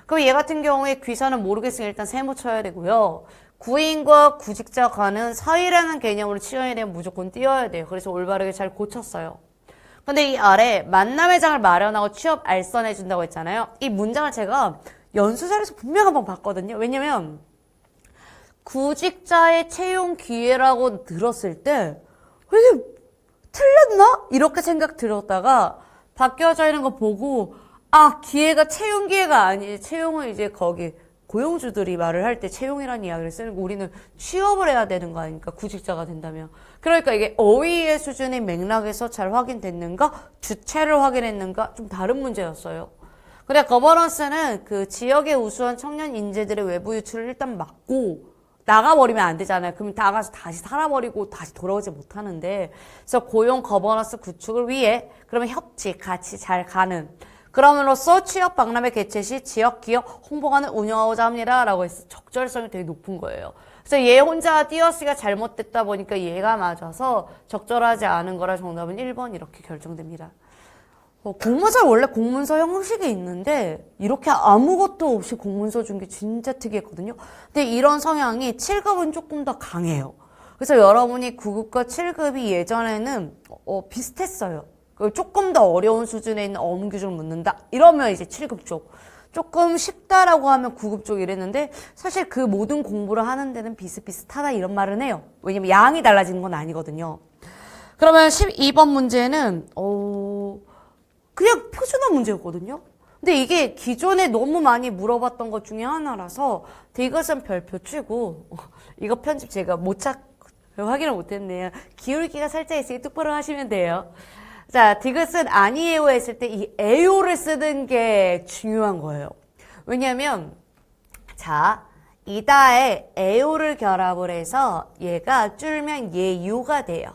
그럼 얘 같은 경우에 귀사는 모르겠으니 일단 세모 쳐야 되고요. 구인과 구직자 간은 사이라는 개념으로 치환이 되면 무조건 띄어야 돼요. 그래서 올바르게 잘 고쳤어요. 근데 이 아래 만남의 장을 마련하고 취업 알선해준다고 했잖아요. 이 문장을 제가 연수자료에서 분명 한번 봤거든요. 왜냐면 구직자의 채용 기회라고 들었을 때 이게 틀렸나? 이렇게 생각 들었다가 바뀌어져 있는 거 보고 아 기회가 채용 기회가 아니지. 채용은 이제 거기 고용주들이 말을 할 때 채용이라는 이야기를 쓰는 거 우리는 취업을 해야 되는 거 아닙니까? 구직자가 된다면. 그러니까 이게 어휘의 수준의 맥락에서 잘 확인됐는가? 주체를 확인했는가? 좀 다른 문제였어요. 그래 거버넌스는 그 지역의 우수한 청년 인재들의 외부 유출을 일단 막고 나가버리면 안 되잖아요. 그럼 나가서 다시 살아버리고 다시 돌아오지 못하는데 그래서 고용 거버넌스 구축을 위해 그러면 협치 같이 잘 가는 그럼으로써 취업 박람회 개최 시 지역 기업 홍보관을 운영하고자 합니다. 라고 해서 적절성이 되게 높은 거예요. 그래서 얘 혼자 띄어쓰기가 잘못됐다 보니까 얘가 맞아서 적절하지 않은 거라 정답은 1번 이렇게 결정됩니다. 공문서 원래 공문서 형식이 있는데 이렇게 아무것도 없이 공문서 준 게 진짜 특이했거든요. 근데 이런 성향이 7급은 조금 더 강해요. 그래서 여러분이 9급과 7급이 예전에는 비슷했어요. 조금 더 어려운 수준에 있는 어문 규정을 묻는다. 이러면 이제 7급 쪽. 조금 쉽다라고 하면 9급 쪽 이랬는데 사실 그 모든 공부를 하는 데는 비슷비슷하다 이런 말은 해요. 왜냐면 양이 달라지는 건 아니거든요. 그러면 12번 문제는 그냥 표준어 문제였거든요. 근데 이게 기존에 너무 많이 물어봤던 것 중에 하나라서 이것은 별표 치고 이거 편집 제가 확인을 못했네요. 기울기가 살짝 있으니 똑바로 하시면 돼요. 자, 디귿은 아니에요 했을 때 이 에요를 쓰는 게 중요한 거예요. 왜냐면 자, 이다에 에요를 결합을 해서 얘가 줄면 예요가 돼요.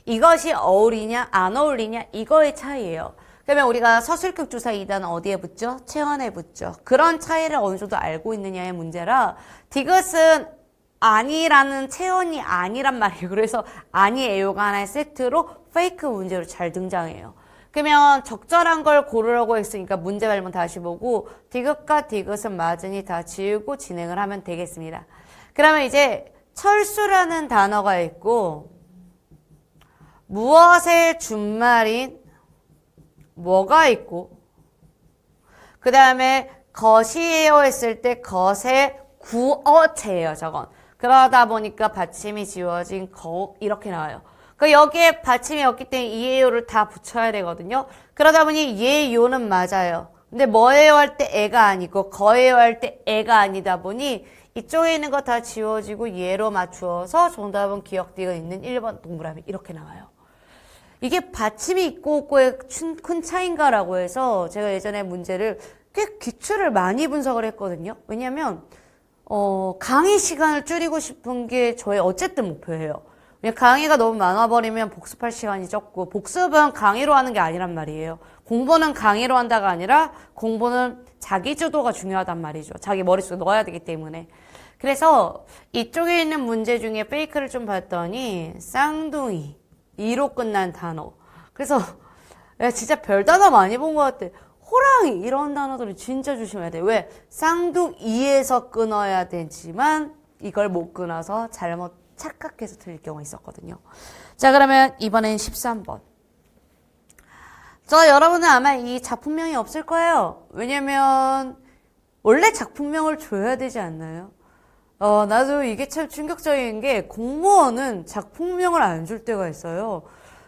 이것이 어울리냐 안 어울리냐 이거의 차이예요. 그러면 우리가 서술격 주사 2단은 어디에 붙죠? 체언에 붙죠. 그런 차이를 어느 정도 알고 있느냐의 문제라 디귿은 아니라는 체언이 아니란 말이에요. 그래서 아니에요가 하나의 세트로 페이크 문제로 잘 등장해요. 그러면 적절한 걸 고르라고 했으니까 문제 발문 다시 보고 디귿과 디귿은 맞으니 다 지우고 진행을 하면 되겠습니다. 그러면 이제 철수라는 단어가 있고 무엇의 준말인 뭐가 있고 그 다음에 것이에요 했을 때 것의 구어체예요. 저건. 그러다 보니까 받침이 지워진 거 이렇게 나와요. 그 여기에 받침이 없기 때문에 이에요를 다 붙여야 되거든요. 그러다 보니 예요는 맞아요. 근데 뭐예요 할 때 애가 아니고 거예요 할 때 애가 아니다 보니 이쪽에 있는 거 다 지워지고 예로 맞추어서 정답은 기억디가 있는 1번 동그라미 이렇게 나와요. 이게 받침이 있고 없고의 큰 차이인가라고 해서 제가 예전에 문제를 꽤 기출을 많이 분석을 했거든요. 왜냐면 강의 시간을 줄이고 싶은 게 저의 어쨌든 목표예요. 그냥 강의가 너무 많아버리면 복습할 시간이 적고 복습은 강의로 하는 게 아니란 말이에요. 공부는 강의로 한다가 아니라 공부는 자기 주도가 중요하단 말이죠. 자기 머릿속에 넣어야 되기 때문에. 그래서 이쪽에 있는 문제 중에 페이크를 좀 봤더니 쌍둥이, 이로 끝난 단어. 그래서 진짜 별 단어 많이 본 것 같아. 호랑이 이런 단어들을 진짜 조심해야 돼. 왜? 쌍둥이에서 끊어야 되지만 이걸 못 끊어서 잘못 착각해서 틀릴 경우가 있었거든요. 자, 그러면 이번엔 13번. 여러분은 아마 이 작품명이 없을 거예요. 왜냐면 원래 작품명을 줘야 되지 않나요? 나도 이게 참 충격적인 게 공무원은 작품명을 안 줄 때가 있어요.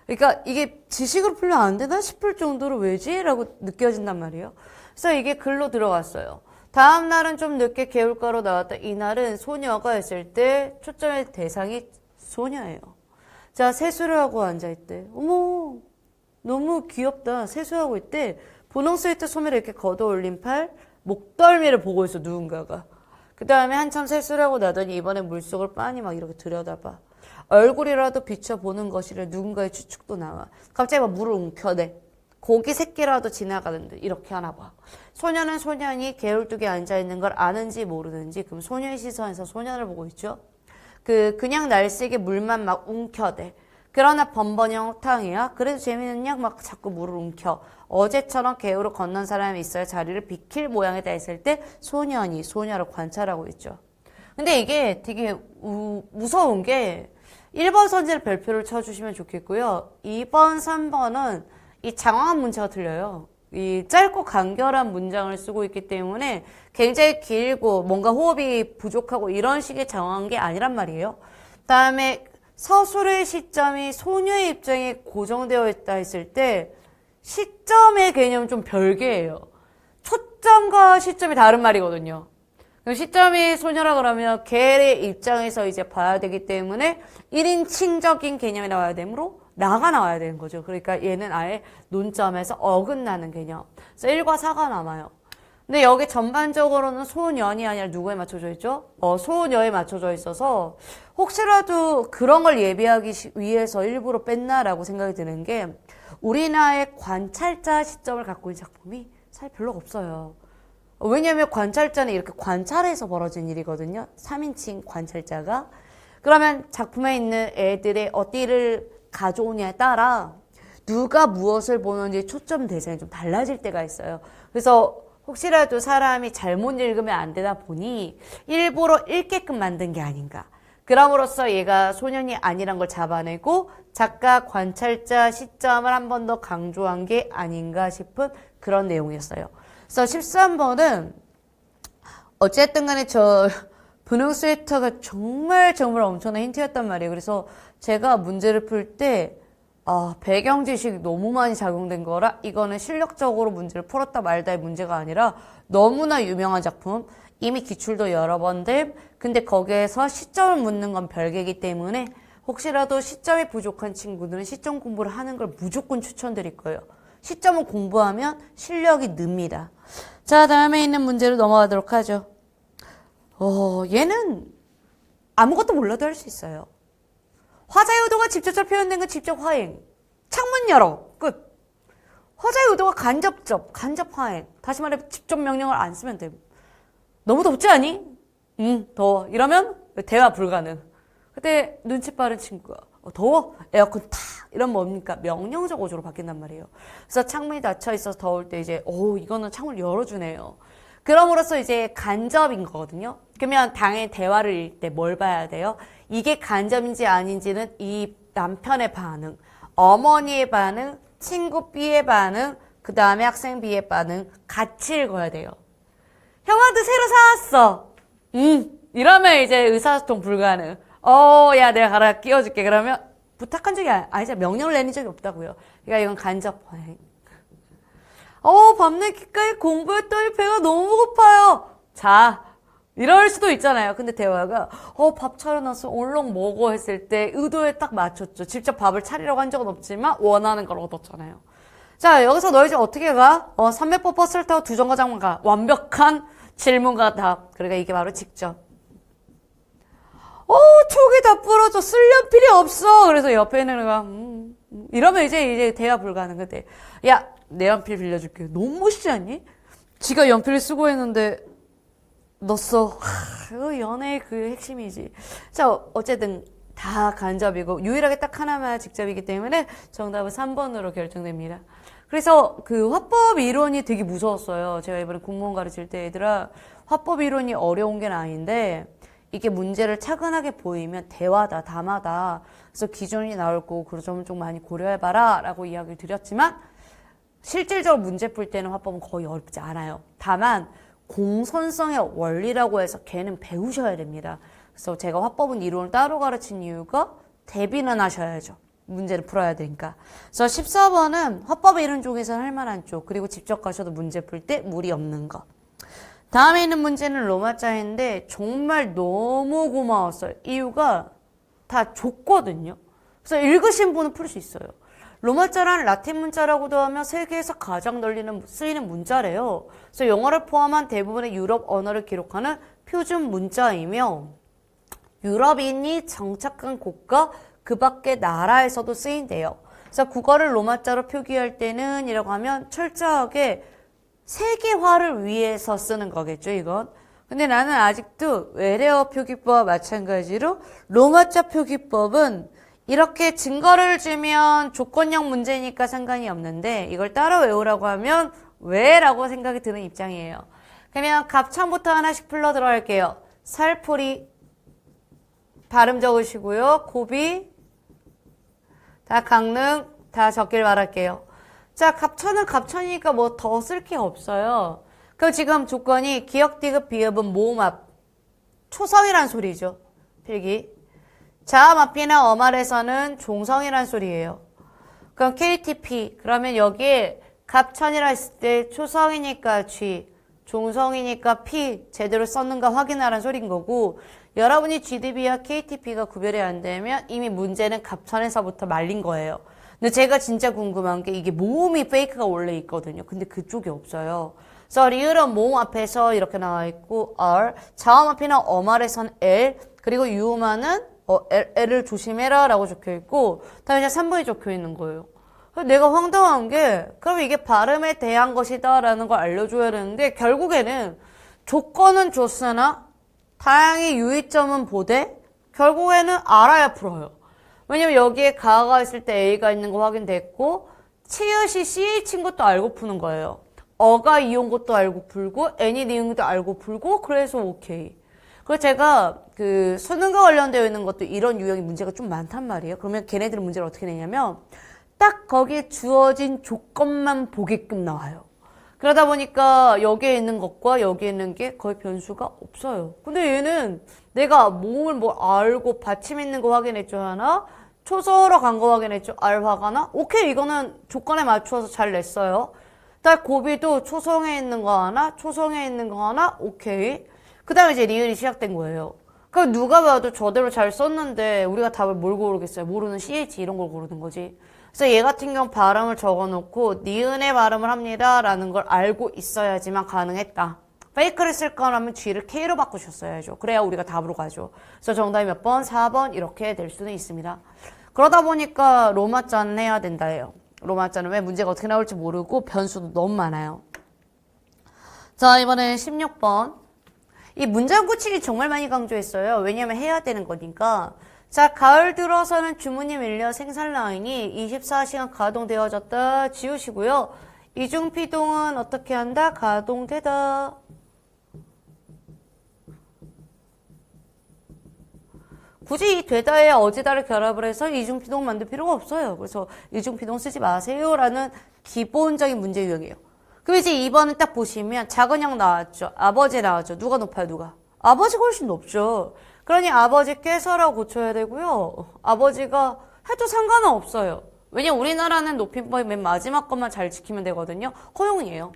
그러니까 이게 지식으로 풀면 안 되나 싶을 정도로 왜지? 라고 느껴진단 말이에요. 그래서 이게 글로 들어갔어요. 다음 날은 좀 늦게 개울가로 나왔다. 이날은 소녀가 있을 때 초점의 대상이 소녀예요. 자, 세수를 하고 앉아있대. 어머, 너무 귀엽다. 세수하고 있대. 분홍 스웨트 소매를 이렇게 걷어 올린 팔, 목덜미를 보고 있어, 누군가가. 그 다음에 한참 세수를 하고 나더니 이번에 물속을 빤히 막 이렇게 들여다봐. 얼굴이라도 비춰보는 것이래. 누군가의 추측도 나와. 갑자기 막 물을 움켜대. 고기 새끼라도 지나가는데 이렇게 하나 봐. 소년은 소년이 개울뚝에 앉아있는 걸 아는지 모르는지 그럼 소녀의 시선에서 소년을 보고 있죠. 그냥 날쌔게 물만 막 움켜대. 그러나 번번이 엉탕이야. 그래도 재미는 양 막 자꾸 물을 움켜. 어제처럼 개울을 건넌 사람이 있어야 자리를 비킬 모양에 다 있을 때 소년이 소녀를 관찰하고 있죠. 근데 이게 되게 무서운 게 1번 선지를 별표를 쳐주시면 좋겠고요. 2번, 3번은 이 장황한 문자가 틀려요. 이 짧고 간결한 문장을 쓰고 있기 때문에 굉장히 길고 뭔가 호흡이 부족하고 이런 식의 장황한 게 아니란 말이에요. 다음에 서술의 시점이 소녀의 입장에 고정되어 있다 했을 때 시점의 개념은 좀 별개예요. 초점과 시점이 다른 말이거든요. 시점이 소녀라 그러면 걔의 입장에서 이제 봐야 되기 때문에 1인칭적인 개념이 나와야 되므로 나가 나와야 되는 거죠. 그러니까 얘는 아예 논점에서 어긋나는 개념. 그래서 1과 4가 남아요. 근데 여기 전반적으로는 소년이 아니라 누구에 맞춰져 있죠? 소녀에 맞춰져 있어서 혹시라도 그런 걸 예비하기 위해서 일부러 뺐나라고 생각이 드는 게 우리나라의 관찰자 시점을 갖고 있는 작품이 사실 별로 없어요. 왜냐하면 관찰자는 이렇게 관찰해서 벌어진 일이거든요. 3인칭 관찰자가. 그러면 작품에 있는 애들의 어디를 가져오냐에 따라 누가 무엇을 보는지 초점 대상이 좀 달라질 때가 있어요. 그래서 혹시라도 사람이 잘못 읽으면 안 되다 보니 일부러 읽게끔 만든 게 아닌가. 그럼으로써 얘가 소년이 아니란 걸 잡아내고 작가 관찰자 시점을 한 번 더 강조한 게 아닌가 싶은 그런 내용이었어요. 그래서 13번은 어쨌든 간에 저 분홍 스웨터가 정말 엄청난 힌트였단 말이에요. 그래서 제가 문제를 풀 때 배경 지식이 너무 많이 작용된 거라 이거는 실력적으로 문제를 풀었다 말다의 문제가 아니라 너무나 유명한 작품, 이미 기출도 여러 번 됨. 근데 거기에서 시점을 묻는 건 별개이기 때문에 혹시라도 시점이 부족한 친구들은 시점 공부를 하는 걸 무조건 추천드릴 거예요. 시점을 공부하면 실력이 늡니다. 자, 다음에 있는 문제로 넘어가도록 하죠. 얘는 아무것도 몰라도 할 수 있어요. 화자의 의도가 직접적으로 표현된 건 직접 화행. 창문 열어. 끝. 화자의 의도가 간접 화행. 다시 말해 직접 명령을 안 쓰면 돼. 너무 덥지 않니? 더워. 이러면 대화 불가능. 그때 눈치 빠른 친구가 더워? 에어컨 타. 이러면 뭡니까? 명령적 어조로 바뀐단 말이에요. 그래서 창문이 닫혀 있어서 더울 때 이제 이거는 창문을 열어주네요. 그럼으로써 이제 간접인 거거든요. 그러면 당연히 대화를 읽을 때 뭘 봐야 돼요? 이게 간접인지 아닌지는 이 남편의 반응, 어머니의 반응, 친구 B의 반응, 그 다음에 학생 B의 반응 같이 읽어야 돼요. 형아도 새로 사왔어. 이러면 이제 의사소통 불가능. 야, 내가 가라 끼워줄게. 그러면 부탁한 적이 아니죠. 명령을 내린 적이 없다고요. 그러니까 이건 간접 반응. 밤늦 기까지 공부했더니 배가 너무 고파요. 자, 이럴 수도 있잖아요. 근데 대화가 밥 차려놨어. 얼른 먹어 했을 때 의도에 딱 맞췄죠. 직접 밥을 차리려고 한 적은 없지만 원하는 걸 얻었잖아요. 자, 여기서 너희 집 어떻게 가? 300번 버스를 타고 두 정거장만 가. 완벽한 질문과 답. 그러니까 이게 바로 직접. 촉이 다 부러져. 쓸 연필이 없어. 그래서 옆에 있는 애가 이러면 이제 대화 불가능한데. 야, 내 연필 빌려줄게. 너무 멋있지 않니? 지가 연필을 쓰고 있는데 너 써. 연애의 그 핵심이지. 자, 어쨌든 다 간접이고 유일하게 딱 하나만 직접이기 때문에 정답은 3번으로 결정됩니다. 그래서 그 화법 이론이 되게 무서웠어요. 제가 이번에 국문원 가르칠 때 얘들아 화법 이론이 어려운 게 아닌데 이게 문제를 차근하게 보이면 대화다, 담화다. 그래서 기준이 나올 거고 그 점을 좀 많이 고려해봐라 라고 이야기를 드렸지만 실질적으로 문제 풀 때는 화법은 거의 어렵지 않아요. 다만 공손성의 원리라고 해서 걔는 배우셔야 됩니다. 그래서 제가 화법은 이론을 따로 가르친 이유가 대비는 하셔야죠. 문제를 풀어야 되니까. 그래서 14번은 화법의 이론 쪽에서는 할 만한 쪽, 그리고 직접 가셔도 문제 풀 때 무리 없는 거. 다음에 있는 문제는 로마자인데 정말 너무 고마웠어요. 이유가 다 줬거든요. 그래서 읽으신 분은 풀 수 있어요. 로마자란 라틴 문자라고도 하며 세계에서 가장 쓰이는 문자래요. 그래서 영어를 포함한 대부분의 유럽 언어를 기록하는 표준 문자이며 유럽인이 정착한 곳과 그 밖의 나라에서도 쓰인대요. 그래서 국어를 로마자로 표기할 때는 이라고 하면 철저하게 세계화를 위해서 쓰는 거겠죠, 이건. 근데 나는 아직도 외래어 표기법과 마찬가지로 로마자 표기법은 이렇게 증거를 주면 조건형 문제니까 상관이 없는데 이걸 따로 외우라고 하면 왜? 라고 생각이 드는 입장이에요. 그러면 갑창부터 하나씩 풀러 들어갈게요. 살풀이 발음 적으시고요. 고비 다 강릉 다 적길 바랄게요. 자, 갑천은 갑천이니까 뭐 더 쓸 게 없어요. 그 지금 조건이 기역, 디귿, 비읍은 모음합 초성이란 소리죠. 필기. 자음 앞이나 어말에서는 종성이란 소리예요. 그럼 KTP 그러면 여기에 갑천이라 했을 때 초성이니까 G, 종성이니까 P 제대로 썼는가 확인하라는 소린 거고 여러분이 GDB와 KTP가 구별이 안 되면 이미 문제는 갑천에서부터 말린 거예요. 근데 제가 진짜 궁금한 게 이게 모음이 페이크가 원래 있거든요. 근데 그쪽이 없어요. 그래서 리을은 모음 앞에서 이렇게 나와 있고 R, 자음 앞이나 어말에선 L, 그리고 유음화는 L을 조심해라 라고 적혀 있고 다음에 이제 3번이 적혀 있는 거예요. 내가 황당한 게 그럼 이게 발음에 대한 것이다 라는 걸 알려줘야 되는데 결국에는 조건은 줬으나 다양히 유의점은 보되 결국에는 알아야 풀어요. 왜냐면 여기에 가가 있을 때 A가 있는 거 확인됐고 치읓이 CH인 것도 알고 푸는 거예요. 어가 이온 것도 알고 풀고 N이 니은 것도 알고 풀고 그래서 오케이. 그래서 제가 그 수능과 관련되어 있는 것도 이런 유형의 문제가 좀 많단 말이에요. 그러면 걔네들은 문제를 어떻게 내냐면 딱 거기에 주어진 조건만 보게끔 나와요. 그러다 보니까 여기에 있는 것과 여기에 있는 게 거의 변수가 없어요. 근데 얘는 내가 모음을 뭐 알고 받침 있는 거 확인했죠 하나, 초서로 간 거 확인했죠 알화가나, 오케이 이거는 조건에 맞추어서 잘 냈어요. 딱 고비도 초성에 있는 거 하나, 초성에 있는 거 하나, 오케이. 그 다음에 이제 리을이 시작된 거예요. 그럼 누가 봐도 저대로 잘 썼는데 우리가 답을 뭘 고르겠어요? 모르는 CH 이런 걸 고르는 거지. 그래서 얘 같은 경우 발음을 적어놓고 니은의 발음을 합니다 라는 걸 알고 있어야지만 가능했다. 페이크를 쓸 거라면 G를 K로 바꾸셨어야죠. 그래야 우리가 답으로 가죠. 그래서 정답이 몇 번? 4번 이렇게 될 수는 있습니다. 그러다 보니까 로마자는 해야 된다 해요. 로마자는 왜 문제가 어떻게 나올지 모르고 변수도 너무 많아요. 자, 이번엔 16번. 이 문장 고치기 정말 많이 강조했어요. 왜냐면 해야 되는 거니까. 자, 가을 들어서는 주문이 밀려 생산 라인이 24시간 가동되어졌다 지우시고요. 이중피동은 어떻게 한다? 가동되다. 굳이 이 되다에 어지다를 결합을 해서 이중피동 만들 필요가 없어요. 그래서 이중피동 쓰지 마세요라는 기본적인 문제 유형이에요. 그럼 이제 2번은 딱 보시면 작은 형 나왔죠. 아버지 나왔죠. 누가 높아요, 누가? 아버지가 훨씬 높죠. 그러니 아버지 께서라고 고쳐야 되고요. 아버지가 해도 상관은 없어요. 왜냐면 우리나라는 높임법이 맨 마지막 것만 잘 지키면 되거든요. 허용이에요.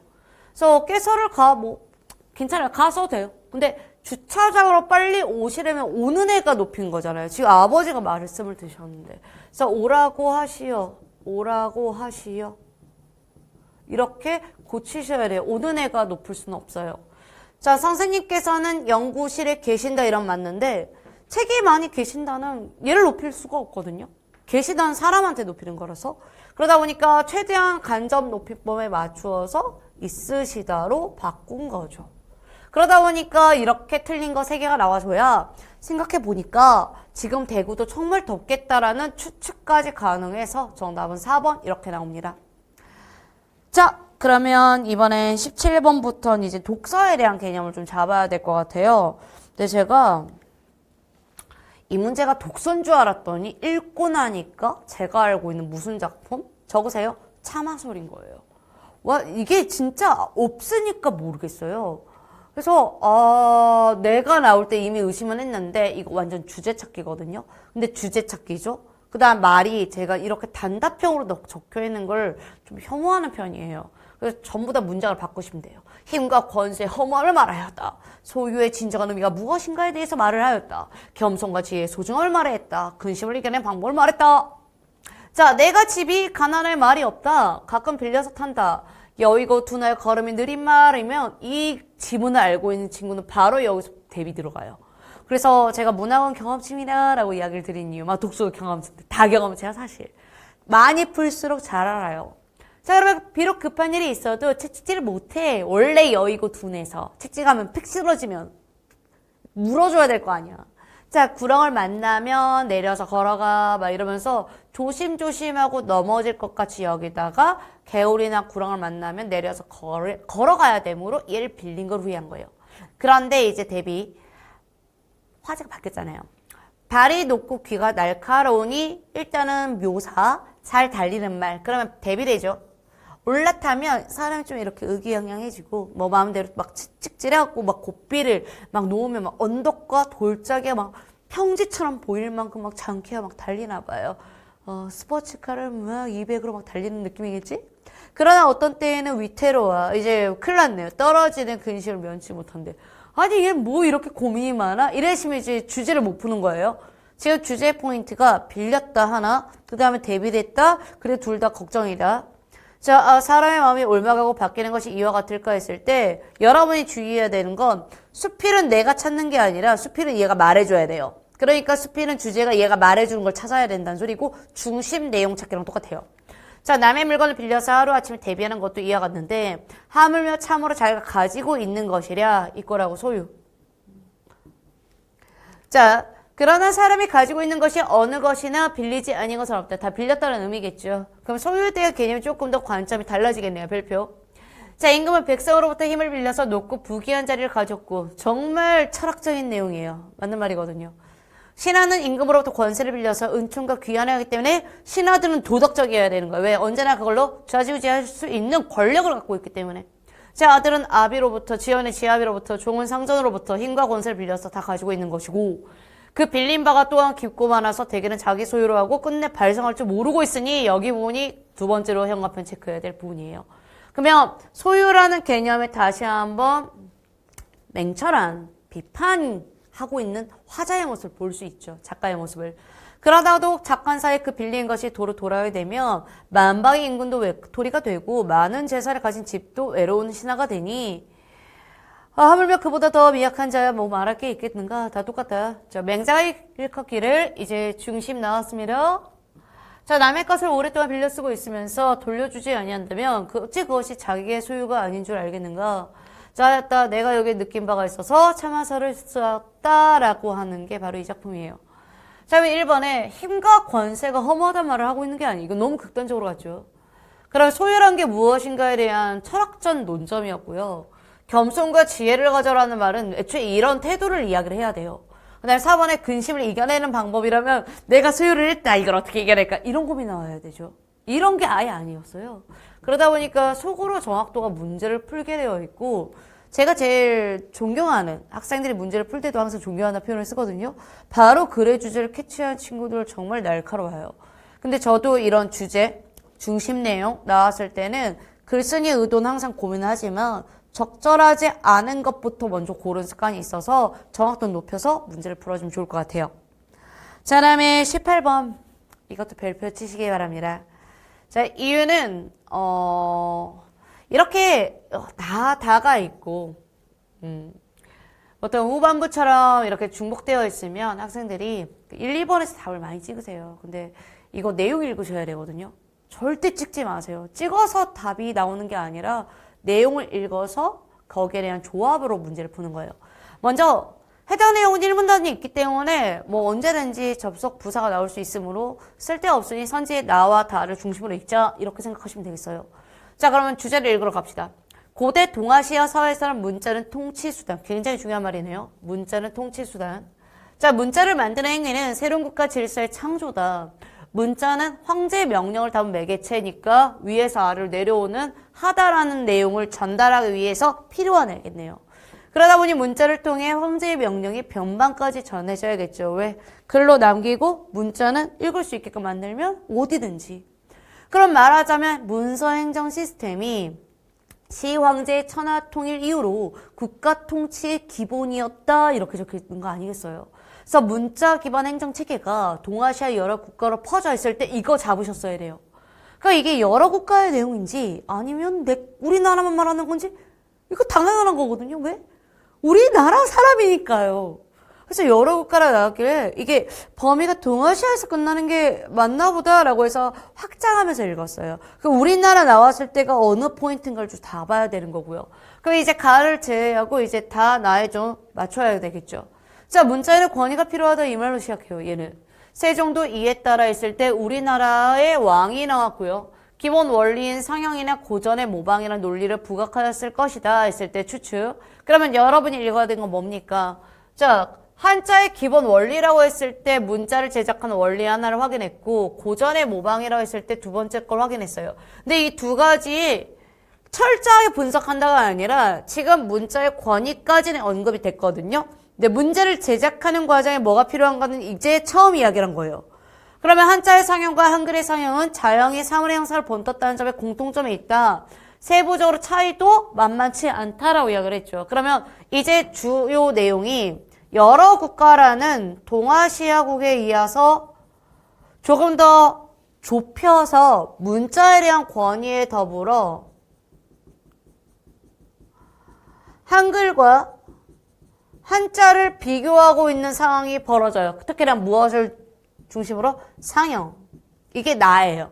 그래서 께서를 괜찮아요. 가서 돼요. 근데 주차장으로 빨리 오시려면 오는 애가 높인 거잖아요. 지금 아버지가 말씀을 드셨는데. 그래서 오라고 하시오. 오라고 하시오. 이렇게 고치셔야 돼요. 오는 애가 높을 수는 없어요. 자, 선생님께서는 연구실에 계신다 이런 맞는데 책이 많이 계신다는 얘를 높일 수가 없거든요. 계시다는 사람한테 높이는 거라서. 그러다 보니까 최대한 간접 높임법에 맞추어서 있으시다로 바꾼 거죠. 그러다 보니까 이렇게 틀린 거 3개가 나와줘야 생각해 보니까 지금 대구도 정말 덥겠다라는 추측까지 가능해서 정답은 4번 이렇게 나옵니다. 자, 그러면 이번엔 17번부터는 이제 독서에 대한 개념을 좀 잡아야 될 것 같아요. 근데 제가 이 문제가 독서인 줄 알았더니 읽고 나니까 제가 알고 있는 무슨 작품? 적으세요. 참화설인 거예요. 와, 이게 진짜 없으니까 모르겠어요. 그래서 내가 나올 때 이미 의심은 했는데 이거 완전 주제 찾기거든요. 근데 주제 찾기죠. 그 다음 말이 제가 이렇게 단답형으로 적혀 있는 걸 좀 혐오하는 편이에요. 그래서 전부 다 문장을 바꾸시면 돼요. 힘과 권세, 허무함을 말하였다. 소유의 진정한 의미가 무엇인가에 대해서 말을 하였다. 겸손과 지혜의 소중함을 말했다. 근심을 이겨낸 방법을 말했다. 자, 내가 집이 가난할 말이 없다. 가끔 빌려서 탄다. 여의고 둔화의 걸음이 느린 말이면 이 지문을 알고 있는 친구는 바로 여기서 대비 들어가요. 그래서 제가 문학은 경험치입니다라고 이야기를 드린 이유, 막 독서도 경험치인데 다 경험치야 사실. 많이 풀수록 잘 알아요. 자, 그러면 비록 급한 일이 있어도 채찍질을 못해. 원래 여의고 둔에서 채찍하면 픽 쓰러지면 물어줘야 될 거 아니야. 자, 구렁을 만나면 내려서 걸어가 막 이러면서 조심조심하고 넘어질 것 같이 여기다가 개울이나 구렁을 만나면 내려서 걸어가야 되므로 얘를 빌린 걸 후회한 거예요. 그런데 이제 대비 화제가 바뀌었잖아요. 발이 높고 귀가 날카로우니 일단은 묘사, 잘 달리는 말, 그러면 대비되죠. 올라타면 사람이 좀 이렇게 의기양양해지고 뭐 마음대로 막 찍찍질해갖고 막 고삐를 막 놓으면 막 언덕과 돌짝에 막 평지처럼 보일 만큼 막 장쾌하 막 달리나 봐요. 스포츠카를 막 200으로 막 달리는 느낌이겠지? 그러나 어떤 때에는 위태로워. 이제 큰일 났네요. 떨어지는 근심을 면치 못한대. 아니 얘 뭐 이렇게 고민이 많아? 이래시면 이제 주제를 못 푸는 거예요. 지금 주제 포인트가 빌렸다 하나, 그 다음에 대비됐다, 그래 둘 다 걱정이다. 자, 사람의 마음이 옮아가고 바뀌는 것이 이와 같을까 했을 때 여러분이 주의해야 되는 건 수필은 내가 찾는 게 아니라 수필은 얘가 말해줘야 돼요. 그러니까 수필은 주제가 얘가 말해주는 걸 찾아야 된다는 소리고 중심 내용 찾기랑 똑같아요. 자, 남의 물건을 빌려서 하루아침에 대비하는 것도 이와 같는데 하물며 참으로 자기가 가지고 있는 것이랴 이거라고 소유. 자, 그러나 사람이 가지고 있는 것이 어느 것이나 빌리지 아닌 것은 없다. 다 빌렸다는 의미겠죠. 그럼 소유에 대한 개념이 조금 더 관점이 달라지겠네요. 별표. 자, 임금은 백성으로부터 힘을 빌려서 높고 부귀한 자리를 가졌고 정말 철학적인 내용이에요. 맞는 말이거든요. 신하는 임금으로부터 권세를 빌려서 은총과 귀환을 하기 때문에 신하들은 도덕적이어야 되는 거예요. 왜? 언제나 그걸로 좌지우지할 수 있는 권력을 갖고 있기 때문에. 자, 아들은 아비로부터, 지연의 지아비로부터, 종은 상전으로부터 힘과 권세를 빌려서 다 가지고 있는 것이고 그 빌린 바가 또한 깊고 많아서 대개는 자기 소유로 하고 끝내 발생할 줄 모르고 있으니 여기 부분이 두 번째로 형광펜 체크해야 될 부분이에요. 그러면 소유라는 개념에 다시 한번 맹철한 비판하고 있는 화자의 모습을 볼 수 있죠. 작가의 모습을. 그러다가도 작간사에 그 빌린 것이 도로 돌아야 되면 만방의 인근도 외톨이가 되고 많은 재산을 가진 집도 외로운 신하가 되니 하물며 그보다 더 미약한 자야 뭐 말할 게 있겠는가? 다 똑같다. 자, 맹자가 일컫기를 이제 중심 나왔습니다. 자, 남의 것을 오랫동안 빌려 쓰고 있으면서 돌려주지 아니한다면 어찌 그것이 자기의 소유가 아닌 줄 알겠는가? 자, 내가 여기에 느낀 바가 있어서 참아서를 썼다라고 하는 게 바로 이 작품이에요. 자, 1번에 힘과 권세가 허무하단 말을 하고 있는 게 아니에요. 이거 너무 극단적으로 갔죠. 그럼 소유란 게 무엇인가에 대한 철학적 논점이었고요. 겸손과 지혜를 가져라는 말은 애초에 이런 태도를 이야기를 해야 돼요. 그 다음에 4번에 근심을 이겨내는 방법이라면 내가 소유를 했다. 이걸 어떻게 이겨낼까? 이런 고민이 나와야 되죠. 이런 게 아예 아니었어요. 그러다 보니까 속으로 정확도가 문제를 풀게 되어 있고 제가 제일 존경하는 학생들이 문제를 풀 때도 항상 존경한다 표현을 쓰거든요. 바로 글의 주제를 캐치한 친구들 정말 날카로워요. 근데 저도 이런 주제, 중심 내용 나왔을 때는 글쓴이의 의도는 항상 고민을 하지만 적절하지 않은 것부터 먼저 고르는 습관이 있어서 정확도를 높여서 문제를 풀어주면 좋을 것 같아요. 자, 다음에 18번. 이것도 별표 치시기 바랍니다. 자, 이유는 이렇게 다가 있고 어떤 후반부처럼 이렇게 중복되어 있으면 학생들이 1, 2번에서 답을 많이 찍으세요. 근데 이거 내용 읽으셔야 되거든요. 절대 찍지 마세요. 찍어서 답이 나오는 게 아니라 내용을 읽어서 거기에 대한 조합으로 문제를 푸는 거예요. 먼저 해당 내용은 1문 단위 있기 때문에 뭐 언제든지 접속 부사가 나올 수 있으므로 쓸데없으니 선지의 나와 다를 중심으로 읽자 이렇게 생각하시면 되겠어요. 자, 그러면 주제를 읽으러 갑시다. 고대 동아시아 사회에서는 문자는 통치수단. 굉장히 중요한 말이네요. 문자는 통치수단. 자, 문자를 만드는 행위는 새로운 국가 질서의 창조다. 문자는 황제의 명령을 담은 매개체니까 위에서 아래로 내려오는 하다라는 내용을 전달하기 위해서 필요한 애겠네요. 그러다 보니 문자를 통해 황제의 명령이 변방까지 전해져야겠죠. 왜? 글로 남기고 문자는 읽을 수 있게끔 만들면 어디든지. 그럼 말하자면 문서행정 시스템이 시황제의 천하통일 이후로 국가 통치의 기본이었다 이렇게 적혀있는 거 아니겠어요? 그래서 문자 기반 행정 체계가 동아시아 여러 국가로 퍼져 있을 때 이거 잡으셨어야 돼요. 그러니까 이게 여러 국가의 내용인지 아니면 우리나라만 말하는 건지 이거 당연한 거거든요. 왜? 우리나라 사람이니까요. 그래서 여러 국가라 나왔길래 이게 범위가 동아시아에서 끝나는 게 맞나 보다라고 해서 확장하면서 읽었어요. 그럼 우리나라 나왔을 때가 어느 포인트인가를 좀 다 봐야 되는 거고요. 그럼 이제 가를 제외하고 이제 다 나에 좀 맞춰야 되겠죠. 자, 문자에는 권위가 필요하다 이 말로 시작해요. 얘는 세종도 이에 따라 있을 때 우리나라의 왕이 나왔고요. 기본 원리인 상형이나 고전의 모방이라는 논리를 부각하였을 것이다 했을 때 추측. 그러면 여러분이 읽어야 되는 건 뭡니까? 자, 한자의 기본 원리라고 했을 때 문자를 제작하는 원리 하나를 확인했고 고전의 모방이라고 했을 때 두 번째 걸 확인했어요. 근데 이 두 가지 철저하게 분석한다가 아니라 지금 문자의 권위까지는 언급이 됐거든요. 근데 문제를 제작하는 과정에 뭐가 필요한가는 이제 처음 이야기를 한 거예요. 그러면 한자의 상형과 한글의 상형은 자형이 사물의 형상을 본떴다는 점에 공통점이 있다. 세부적으로 차이도 만만치 않다라고 이야기를 했죠. 그러면 이제 주요 내용이 여러 국가라는 동아시아국에 이어서 조금 더 좁혀서 문자에 대한 권위에 더불어 한글과 한자를 비교하고 있는 상황이 벌어져요. 특히나 무엇을 중심으로? 상형. 이게 나예요.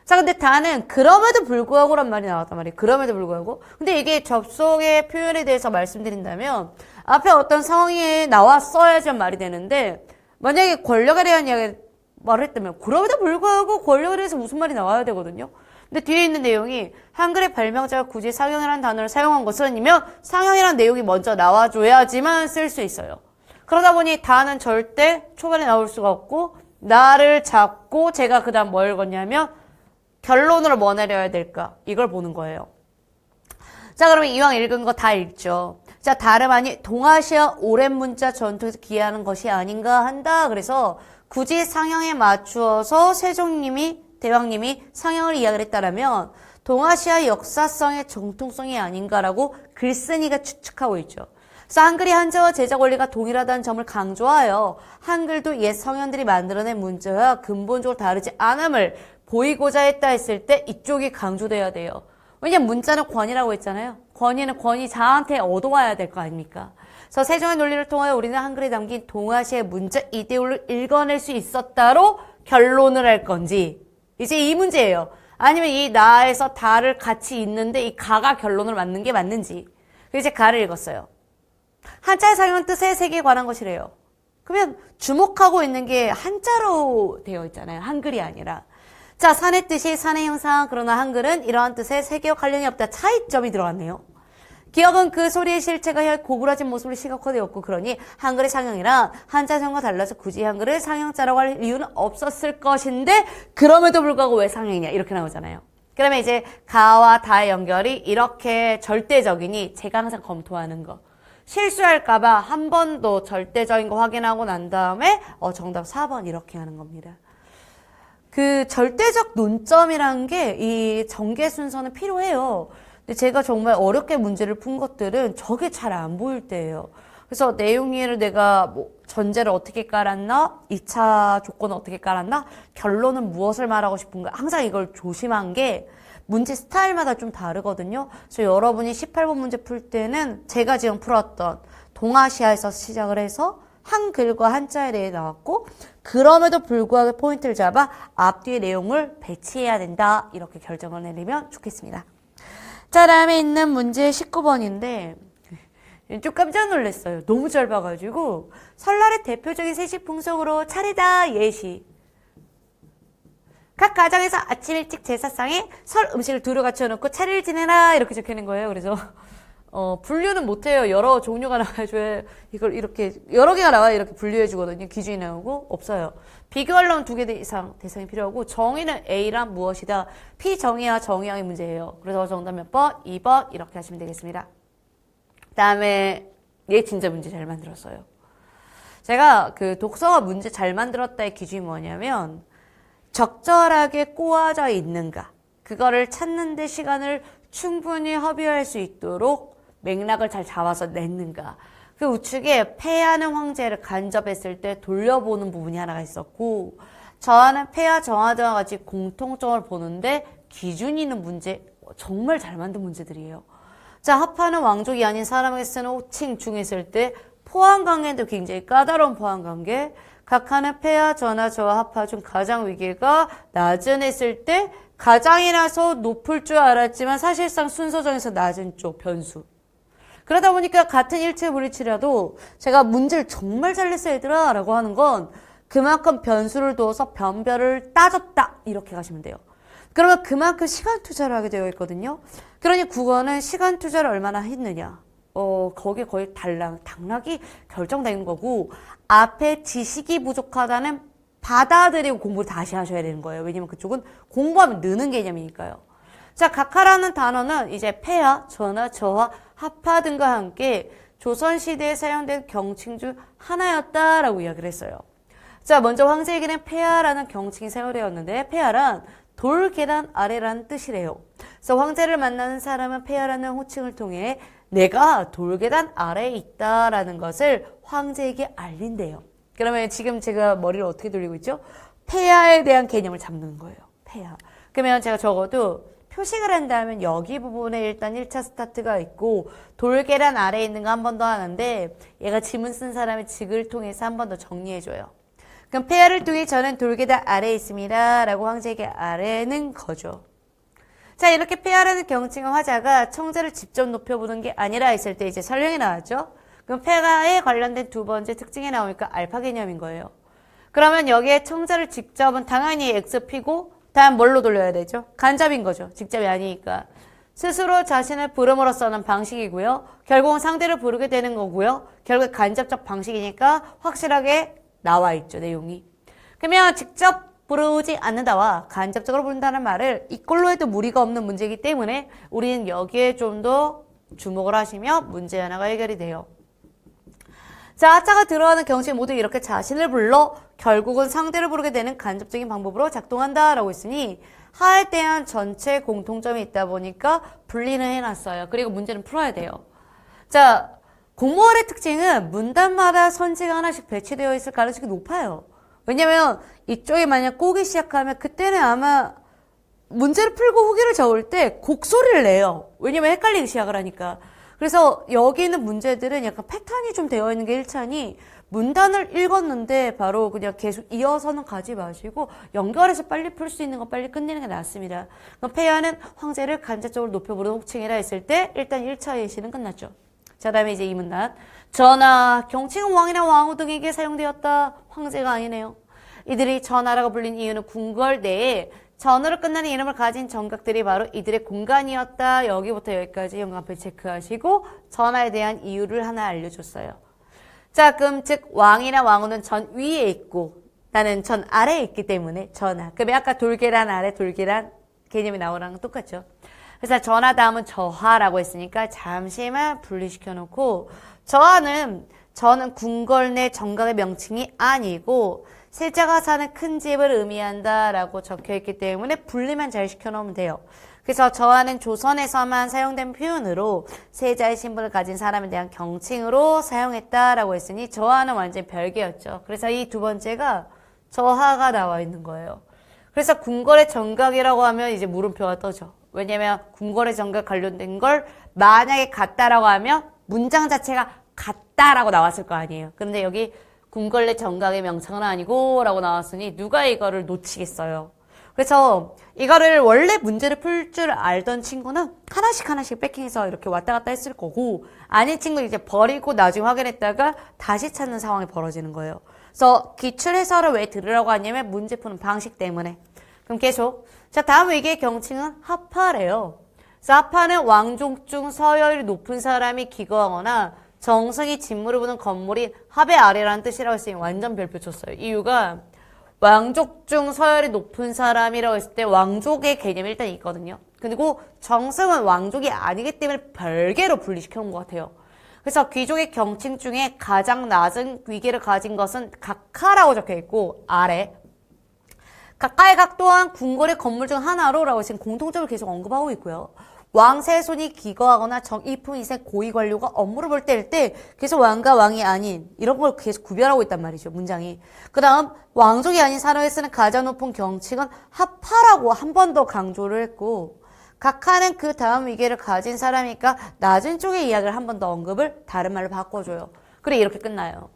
자, 근데 다는 그럼에도 불구하고란 말이 나왔단 말이에요. 그럼에도 불구하고. 근데 이게 접속의 표현에 대해서 말씀드린다면 앞에 어떤 상황이 나왔어야지만 말이 되는데 만약에 권력에 대한 이야기 말을 했다면 그럼에도 불구하고 권력에 대해서 무슨 말이 나와야 되거든요. 근데 뒤에 있는 내용이 한글의 발명자가 굳이 상형이라는 단어를 사용한 것은이면 상형이라는 내용이 먼저 나와줘야지만 쓸 수 있어요. 그러다 보니 다는 절대 초반에 나올 수가 없고 나를 잡고 제가 그 다음 뭘 읽었냐면 결론으로 뭐 내려야 될까? 이걸 보는 거예요. 자, 그러면 이왕 읽은 거 다 읽죠. 자, 다름 아니 동아시아 오랜 문자 전통에서 기하는 것이 아닌가 한다. 그래서 굳이 상형에 맞추어서 대왕님이 상형을 이야기를 했다라면 동아시아 역사성의 정통성이 아닌가라고 글쓴이가 추측하고 있죠. 그래서 한글이 한자와 제작 원리가 동일하다는 점을 강조하여 한글도 옛 성현들이 만들어낸 문자와 근본적으로 다르지 않음을 보이고자 했다 했을 때 이쪽이 강조돼야 돼요. 왜냐면 문자는 권위라고 했잖아요. 권위는 권위자한테 얻어와야 될 거 아닙니까? 그래서 세종의 논리를 통하여 우리는 한글에 담긴 동아시아의 문자 이데올을 읽어낼 수 있었다로 결론을 할 건지 이제 이 문제예요. 아니면 이 나에서 다를 같이 있는데 이 가가 결론을 맞는 게 맞는지. 그래서 이제 가를 읽었어요. 한자의 상형 뜻의 세계에 관한 것이래요. 그러면 주목하고 있는 게 한자로 되어 있잖아요. 한글이 아니라. 자, 산의 뜻이 산의 형상, 그러나 한글은 이러한 뜻의 세계와 관련이 없다. 차이점이 들어갔네요. 기억은 그 소리의 실체가 고꾸라진 모습으로 시각화되었고 그러니 한글의 상형이랑 한자성과 달라서 굳이 한글을 상형자라고 할 이유는 없었을 것인데 그럼에도 불구하고 왜 상형이냐 이렇게 나오잖아요. 그러면 이제 가와 다의 연결이 이렇게 절대적이니 제가 항상 검토하는 거. 실수할까봐 한 번 더 절대적인 거 확인하고 난 다음에 정답 4번 이렇게 하는 겁니다. 그 절대적 논점이라는 게 이 전개 순서는 필요해요. 근데 제가 정말 어렵게 문제를 푼 것들은 저게 잘 안 보일 때예요. 그래서 내용을 내가 뭐 전제를 어떻게 깔았나? 2차 조건을 어떻게 깔았나? 결론은 무엇을 말하고 싶은가? 항상 이걸 조심한 게 문제 스타일마다 좀 다르거든요. 그래서 여러분이 18번 문제 풀 때는 제가 지금 풀었던 동아시아에서 시작을 해서 한글과 한자에 대해 나왔고 그럼에도 불구하고 포인트를 잡아 앞뒤의 내용을 배치해야 된다. 이렇게 결정을 내리면 좋겠습니다. 자, 다음에 있는 문제 19번인데 좀 깜짝 놀랐어요. 너무 짧아가지고 설날의 대표적인 세시 풍속으로 차례다 예시. 각 가정에서 아침 일찍 제사상에 설 음식을 두루 갖춰놓고 차례를 지내라 이렇게 적혀있는 거예요. 그래서 분류는 못해요. 여러 종류가 나와줘야 이걸 이렇게 여러 개가 나와야 이렇게 분류해주거든요. 기준이 나오고 없어요. 비교하려면 2개 이상 대상이 필요하고 정의는 A란 무엇이다. 피정의와 정의항의 문제예요. 그래서 정답 몇 번? 2번 이렇게 하시면 되겠습니다. 다음에 얘 진짜 문제 잘 만들었어요. 제가 그 독서가 문제 잘 만들었다의 기준이 뭐냐면 적절하게 꼬아져 있는가 그거를 찾는데 시간을 충분히 허비할 수 있도록 맥락을 잘 잡아서 냈는가. 그 우측에 패하는 황제를 간접했을 때 돌려보는 부분이 하나가 있었고 저하는 폐하, 정하 등과 같이 공통점을 보는데 기준이 있는 문제, 정말 잘 만든 문제들이에요. 자, 합하는 왕족이 아닌 사람에게 쓰는 호칭 중에 있을 때 포함관계도 굉장히 까다로운 포함관계. 각하는 폐하, 전하, 저하, 합하 중 가장 위계가 낮은 했을 때 가장이라서 높을 줄 알았지만 사실상 순서정에서 낮은 쪽 변수. 그러다 보니까 같은 일체 불일치라도 제가 문제를 정말 잘 냈어 얘들아 라고 하는 건 그만큼 변수를 두어서 변별을 따졌다 이렇게 가시면 돼요. 그러면 그만큼 시간 투자를 하게 되어 있거든요. 그러니 국어는 시간 투자를 얼마나 했느냐. 거기에 거의 당락이 결정되는 거고 앞에 지식이 부족하다는 받아들이고 공부를 다시 하셔야 되는 거예요. 왜냐면 그쪽은 공부하면 느는 개념이니까요. 자, 각하라는 단어는 이제 폐하, 전하, 저하, 합하 등과 함께 조선시대에 사용된 경칭 중 하나였다라고 이야기를 했어요. 자, 먼저 황제에게는 폐하라는 경칭이 사용되었는데 폐하란 돌, 계단, 아래라는 뜻이래요. 그래서 황제를 만나는 사람은 폐하라는 호칭을 통해 내가 돌, 계단 아래에 있다라는 것을 황제에게 알린대요. 그러면 지금 제가 머리를 어떻게 돌리고 있죠? 폐하에 대한 개념을 잡는 거예요. 폐하. 그러면 제가 적어도 표식을 한다면 여기 부분에 일단 1차 스타트가 있고 돌, 계단 아래에 있는 거 한 번 더 하는데 얘가 지문 쓴 사람의 직을 통해서 한 번 더 정리해줘요. 그럼 폐하를 통해 저는 돌, 계단 아래에 있습니다. 라고 황제에게 아래는 거죠. 자, 이렇게 폐하라는 경칭의 화자가 청자를 직접 높여보는 게 아니라 있을 때 이제 설명이 나왔죠. 그럼 폐하에 관련된 두 번째 특징이 나오니까 알파 개념인 거예요. 그러면 여기에 청자를 직접은 당연히 XP고 다음 뭘로 돌려야 되죠? 간접인 거죠. 직접이 아니니까. 스스로 자신을 부름으로써는 방식이고요. 결국은 상대를 부르게 되는 거고요. 결국 간접적 방식이니까 확실하게 나와 있죠, 내용이. 그러면 직접 부르지 않는다와 간접적으로 부른다는 말을 이꼴로 해도 무리가 없는 문제이기 때문에 우리는 여기에 좀 더 주목을 하시면 문제 하나가 해결이 돼요. 자, 하자가 들어가는 경칭 모두 이렇게 자신을 불러 결국은 상대를 부르게 되는 간접적인 방법으로 작동한다라고 했으니 하에 대한 전체 공통점이 있다 보니까 분리는 해놨어요. 그리고 문제는 풀어야 돼요. 자, 공모할의 특징은 문단마다 선지가 하나씩 배치되어 있을 가능성이 높아요. 왜냐면 이쪽에 만약 꼬기 시작하면 그때는 아마 문제를 풀고 후기를 적을 때 곡소리를 내요. 왜냐면 헷갈리기 시작을 하니까. 그래서 여기 있는 문제들은 약간 패턴이 좀 되어 있는 게 1차니 문단을 읽었는데 바로 그냥 계속 이어서는 가지 마시고 연결해서 빨리 풀 수 있는 거 빨리 끝내는 게 낫습니다. 그럼 폐하는 황제를 간접적으로 높여 부르는 호칭이라 했을 때 일단 1차 예시는 끝났죠. 자, 다음에 이제 이 문단. 전하, 경칭은 왕이나 왕후 등에게 사용되었다. 황제가 아니네요. 이들이 전하라고 불린 이유는 궁궐 내에 전으로 끝나는 이름을 가진 정각들이 바로 이들의 공간이었다. 여기부터 여기까지 연관표 체크하시고 전하에 대한 이유를 하나 알려줬어요. 자, 그럼 즉 왕이나 왕후는 전 위에 있고 나는 전 아래에 있기 때문에 전하. 그러면 아까 돌계란 아래 돌계란 개념이 나오랑 똑같죠. 그래서 전하 다음은 저하라고 했으니까 잠시만 분리시켜 놓고 저는 궁궐 내 정각의 명칭이 아니고 세자가 사는 큰 집을 의미한다라고 적혀있기 때문에 분리만 잘 시켜놓으면 돼요. 그래서 저하는 조선에서만 사용된 표현으로 세자의 신분을 가진 사람에 대한 경칭으로 사용했다라고 했으니 저하는 완전히 별개였죠. 그래서 이 두 번째가 저하가 나와 있는 거예요. 그래서 궁궐의 정각이라고 하면 이제 물음표가 떠죠. 왜냐면 궁궐의 정각 관련된 걸 만약에 같다라고 하면 문장 자체가 같다라고 나왔을 거 아니에요. 그런데 여기 궁궐 내 정각의 명칭은 아니고 라고 나왔으니 누가 이거를 놓치겠어요. 그래서 이거를 원래 문제를 풀 줄 알던 친구는 하나씩 백킹해서 이렇게 왔다 갔다 했을 거고 아닌 친구는 이제 버리고 나중에 확인했다가 다시 찾는 상황이 벌어지는 거예요. 그래서 기출 해설을 왜 들으라고 하냐면 문제 푸는 방식 때문에. 그럼 계속. 자, 다음 위기의 경칭은 합하래요. 그래서 합하는 왕족 중 서열이 높은 사람이 기거하거나 정성이 진물을 부는 건물이 합의 아래라는 뜻이라고 했으니 완전 별표 쳤어요. 이유가 왕족 중 서열이 높은 사람이라고 했을 때 왕족의 개념이 일단 있거든요. 그리고 정성은 왕족이 아니기 때문에 별개로 분리시켜 놓은 것 같아요. 그래서 귀족의 경칭 중에 가장 낮은 위계를 가진 것은 각하라고 적혀 있고 아래 각하의 각 또한 궁궐의 건물 중 하나로라고 지금 공통점을 계속 언급하고 있고요. 왕세손이 기거하거나 정이품 이생 고위 관료가 업무를 볼 때일 때 계속 왕과 왕이 아닌 이런 걸 계속 구별하고 있단 말이죠. 문장이. 그 다음 왕족이 아닌 산호에 쓰는 가장 높은 경칙은 하파라고 한 번 더 강조를 했고 각하는 그 다음 위계를 가진 사람이니까 낮은 쪽의 이야기를 한 번 더 언급을 다른 말로 바꿔줘요. 그래 이렇게 끝나요.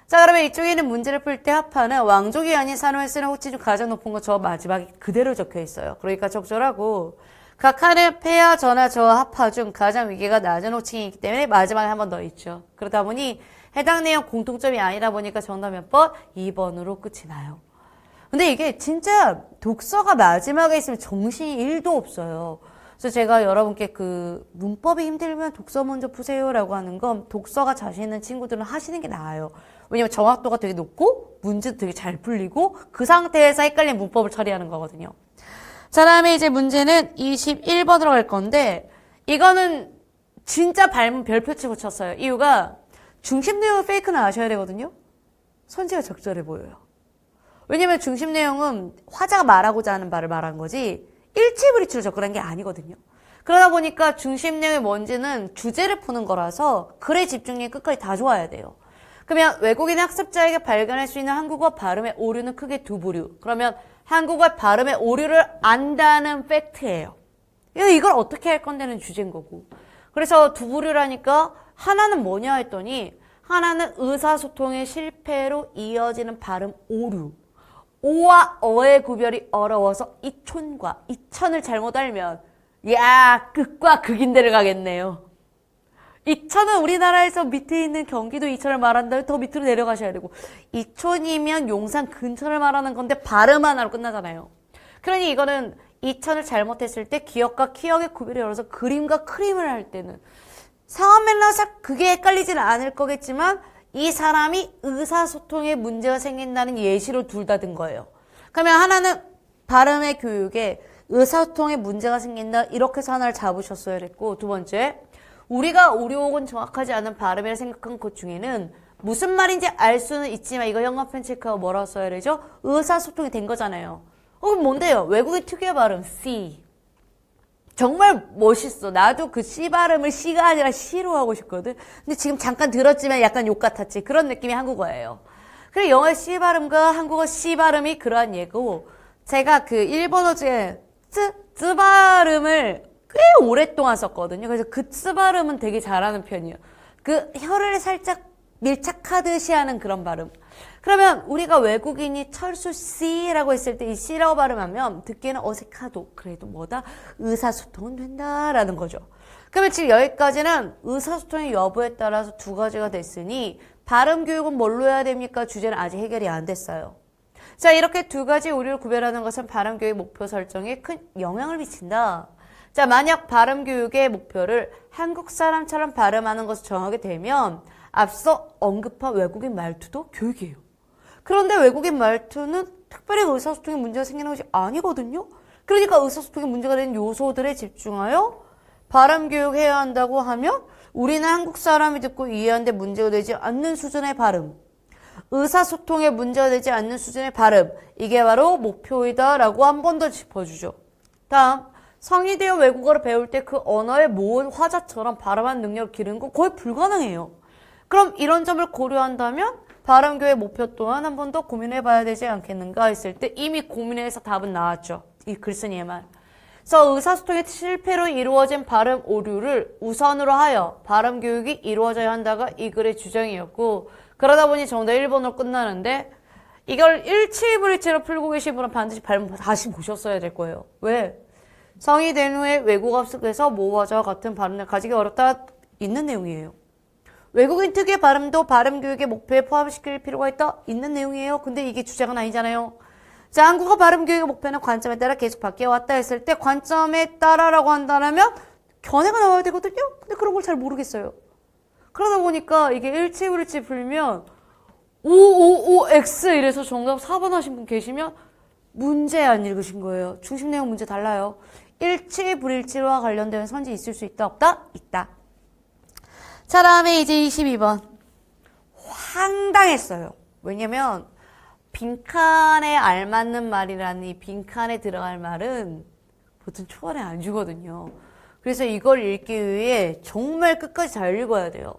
자 그러면 이쪽에 있는 문제를 풀 때 하파는 왕족이 아닌 산호에 쓰는 호칭 중 가장 높은 거 저 마지막에 그대로 적혀 있어요. 그러니까 적절하고 각하는 폐하, 전하, 저하, 하파 중 가장 위계가 낮은 호칭이기 때문에 마지막에 한 번 더 있죠. 그러다 보니 해당 내용 공통점이 아니다 보니까 정답 몇 번? 2번으로 끝이 나요. 근데 이게 진짜 독서가 마지막에 있으면 정신이 1도 없어요. 그래서 제가 여러분께 그 문법이 힘들면 독서 먼저 푸세요라고 하는 건 독서가 자신 있는 친구들은 하시는 게 나아요. 왜냐면 정확도가 되게 높고 문제도 되게 잘 풀리고 그 상태에서 헷갈린 문법을 처리하는 거거든요. 자, 다음에 이제 문제는 21번으로 갈 건데 이거는 진짜 발문 별표치 붙였어요. 이유가 중심 내용 페이크는 아셔야 되거든요. 선지가 적절해 보여요. 왜냐면 중심 내용은 화자가 말하고자 하는 바를 말한 거지 일치브리치로 접근한 게 아니거든요. 그러다 보니까 중심 내용의 뭔지는 주제를 푸는 거라서 글의 집중력이 끝까지 다 좋아야 돼요. 그러면 외국인 학습자에게 발견할 수 있는 한국어 발음의 오류는 크게 두 부류. 그러면 한국어 발음의 오류를 안다는 팩트예요. 이걸 어떻게 할 건데는 주제인 거고. 그래서 두 부류라니까 하나는 뭐냐 했더니 하나는 의사소통의 실패로 이어지는 발음 오류. 오와 어의 구별이 어려워서 이촌과 이천을 잘못 알면 야 극과 극인데를 가겠네요. 이천은 우리나라에서 밑에 있는 경기도 이천을 말한다면 더 밑으로 내려가셔야 되고 이촌이면 용산 근처를 말하는 건데 발음 하나로 끝나잖아요. 그러니 이거는 이천을 잘못했을 때 기억과 키역의 구별이 어려워서 그림과 크림을 할 때는 상황 맥락상 그게 헷갈리지는 않을 거겠지만 이 사람이 의사소통에 문제가 생긴다는 예시로 둘 다 든 거예요. 그러면 하나는 발음의 교육에 의사소통에 문제가 생긴다 이렇게 해서 하나를 잡으셨어야 됐고 두 번째 우리가 오류 혹은 정확하지 않은 발음이라 생각한 것 중에는 무슨 말인지 알 수는 있지만 이거 형광펜 체크하고 뭐라고 써야 되죠? 의사소통이 된 거잖아요. 그럼 뭔데요? 외국의 특유의 발음 C. 정말 멋있어. 나도 그 C 발음을 C가 아니라 C로 하고 싶거든. 근데 지금 잠깐 들었지만 약간 욕 같았지. 그런 느낌이 한국어예요. 그리고 영어의 C 발음과 한국어 C 발음이 그러한 예고 제가 그 일본어 중에 쯔 발음을 꽤 오랫동안 썼거든요. 그래서 그 쯔 발음은 되게 잘하는 편이에요. 그 혀를 살짝 밀착하듯이 하는 그런 발음. 그러면 우리가 외국인이 철수 C라고 했을 때 이 C라고 발음하면 듣기에는 어색하도 그래도 뭐다? 의사소통은 된다라는 거죠. 그러면 지금 여기까지는 의사소통의 여부에 따라서 두 가지가 됐으니 발음 교육은 뭘로 해야 됩니까? 주제는 아직 해결이 안 됐어요. 자, 이렇게 두 가지 오류를 구별하는 것은 발음 교육 목표 설정에 큰 영향을 미친다. 자, 만약 발음 교육의 목표를 한국 사람처럼 발음하는 것을 정하게 되면 앞서 언급한 외국인 말투도 교육이에요. 그런데 외국인 말투는 특별히 의사소통에 문제가 생기는 것이 아니거든요. 그러니까 의사소통에 문제가 되는 요소들에 집중하여 발음 교육해야 한다고 하면 우리는 한국 사람이 듣고 이해하는데 문제가 되지 않는 수준의 발음, 의사소통에 문제가 되지 않는 수준의 발음, 이게 바로 목표이다라고 한 번 더 짚어주죠. 다음, 성인이 되어 외국어를 배울 때 그 언어의 모은 화자처럼 발음하는 능력을 기르는 건 거의 불가능해요. 그럼 이런 점을 고려한다면 발음교의 목표 또한 한 번 더 고민해봐야 되지 않겠는가 했을 때 이미 고민해서 답은 나왔죠. 이 글쓴이의 말. 그래서 의사소통의 실패로 이루어진 발음 오류를 우선으로 하여 발음 교육이 이루어져야 한다가 이 글의 주장이었고 그러다 보니 정답 1번으로 끝나는데 이걸 일치불일치로 풀고 계신 분은 반드시 발음 다시 보셨어야 될 거예요. 왜? 성이 된 후에 외국어 학습에서 모화자와 같은 발음을 가지기 어렵다 있는 내용이에요. 외국인 특유의 발음도 발음 교육의 목표에 포함시킬 필요가 있다 있는 내용이에요. 근데 이게 주제가 아니잖아요. 자, 한국어 발음 교육의 목표는 관점에 따라 계속 바뀌어왔다 했을 때 관점에 따라라고 한다면 견해가 나와야 되거든요. 근데 그런 걸 잘 모르겠어요. 그러다 보니까 이게 일치불일치 풀면 OOOX 이래서 정답 4번 하신 분 계시면 문제 안 읽으신 거예요. 중심 내용 문제 달라요. 일치불일치와 관련된 선지 있을 수 있다 없다? 있다. 자, 다음에 이제 22번. 황당했어요. 왜냐면 빈칸에 알맞는 말이라는 이 빈칸에 들어갈 말은 보통 초반에 안 주거든요. 그래서 이걸 읽기 위해 정말 끝까지 잘 읽어야 돼요.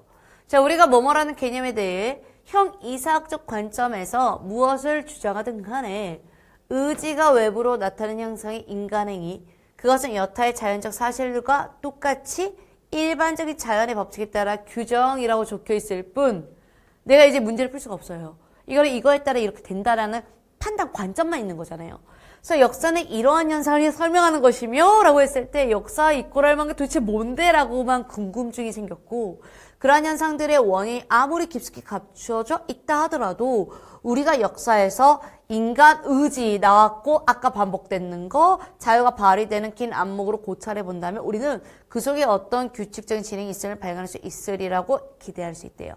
자, 우리가 뭐뭐라는 개념에 대해 형 이사학적 관점에서 무엇을 주장하든 간에 의지가 외부로 나타나는 형상의 인간행위, 그것은 여타의 자연적 사실과 똑같이 일반적인 자연의 법칙에 따라 규정이라고 적혀 있을 뿐 내가 이제 문제를 풀 수가 없어요. 이거에 따라 이렇게 된다라는 판단 관점만 있는 거잖아요. 그래서 역사는 이러한 현상을 설명하는 것이며 라고 했을 때 역사 이꼬랄 만한 게 도대체 뭔데? 라고만 궁금증이 생겼고 그러한 현상들의 원인이 아무리 깊숙이 감추어져 있다 하더라도 우리가 역사에서 인간 의지 나왔고 아까 반복되는 거 자유가 발휘되는 긴 안목으로 고찰해 본다면 우리는 그 속에 어떤 규칙적인 진행이 있음을 발견할 수 있으리라고 기대할 수 있대요.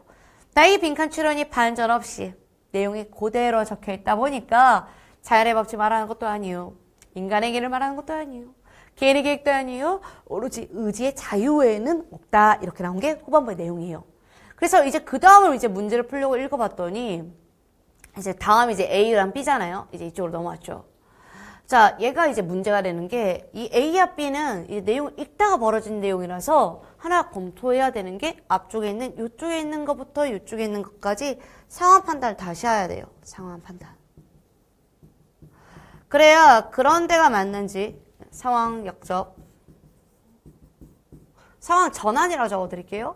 이 빈칸 추론이 반전 없이 내용이 그대로 적혀 있다 보니까 자연의 법칙 말하는 것도 아니요. 인간의 길을 말하는 것도 아니요. 개인의 계획도 아니요. 오로지 의지의 자유 외에는 없다. 이렇게 나온 게 후반부의 내용이에요. 그래서 이제 그 다음을 이제 문제를 풀려고 읽어봤더니 이제 다음 이제 A랑 B잖아요. 이제 이쪽으로 넘어왔죠. 자, 얘가 이제 문제가 되는 게 이 A와 B는 이 내용을 읽다가 벌어진 내용이라서 하나 검토해야 되는 게 앞쪽에 있는 이쪽에 있는 것부터 이쪽에 있는 것까지 상황 판단을 다시 해야 돼요. 상황 판단. 그래야 그런 데가 맞는지 상황 역적, 상황 전환이라고 적어드릴게요.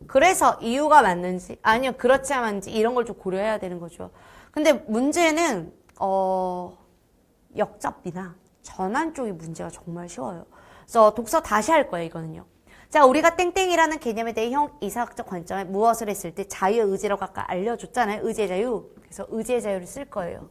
그래서 이유가 맞는지 아니면 그렇지 않은지 이런 걸 좀 고려해야 되는 거죠. 근데 문제는 역접이나 전환 쪽이 문제가 정말 쉬워요. 그래서 독서 다시 할 거예요, 이거는요. 자, 우리가 땡땡이라는 개념에 대해 형 이사학적 관점에 무엇을 했을 때 자유의 의지라고 아까 알려줬잖아요. 의지의 자유. 그래서 의지의 자유를 쓸 거예요.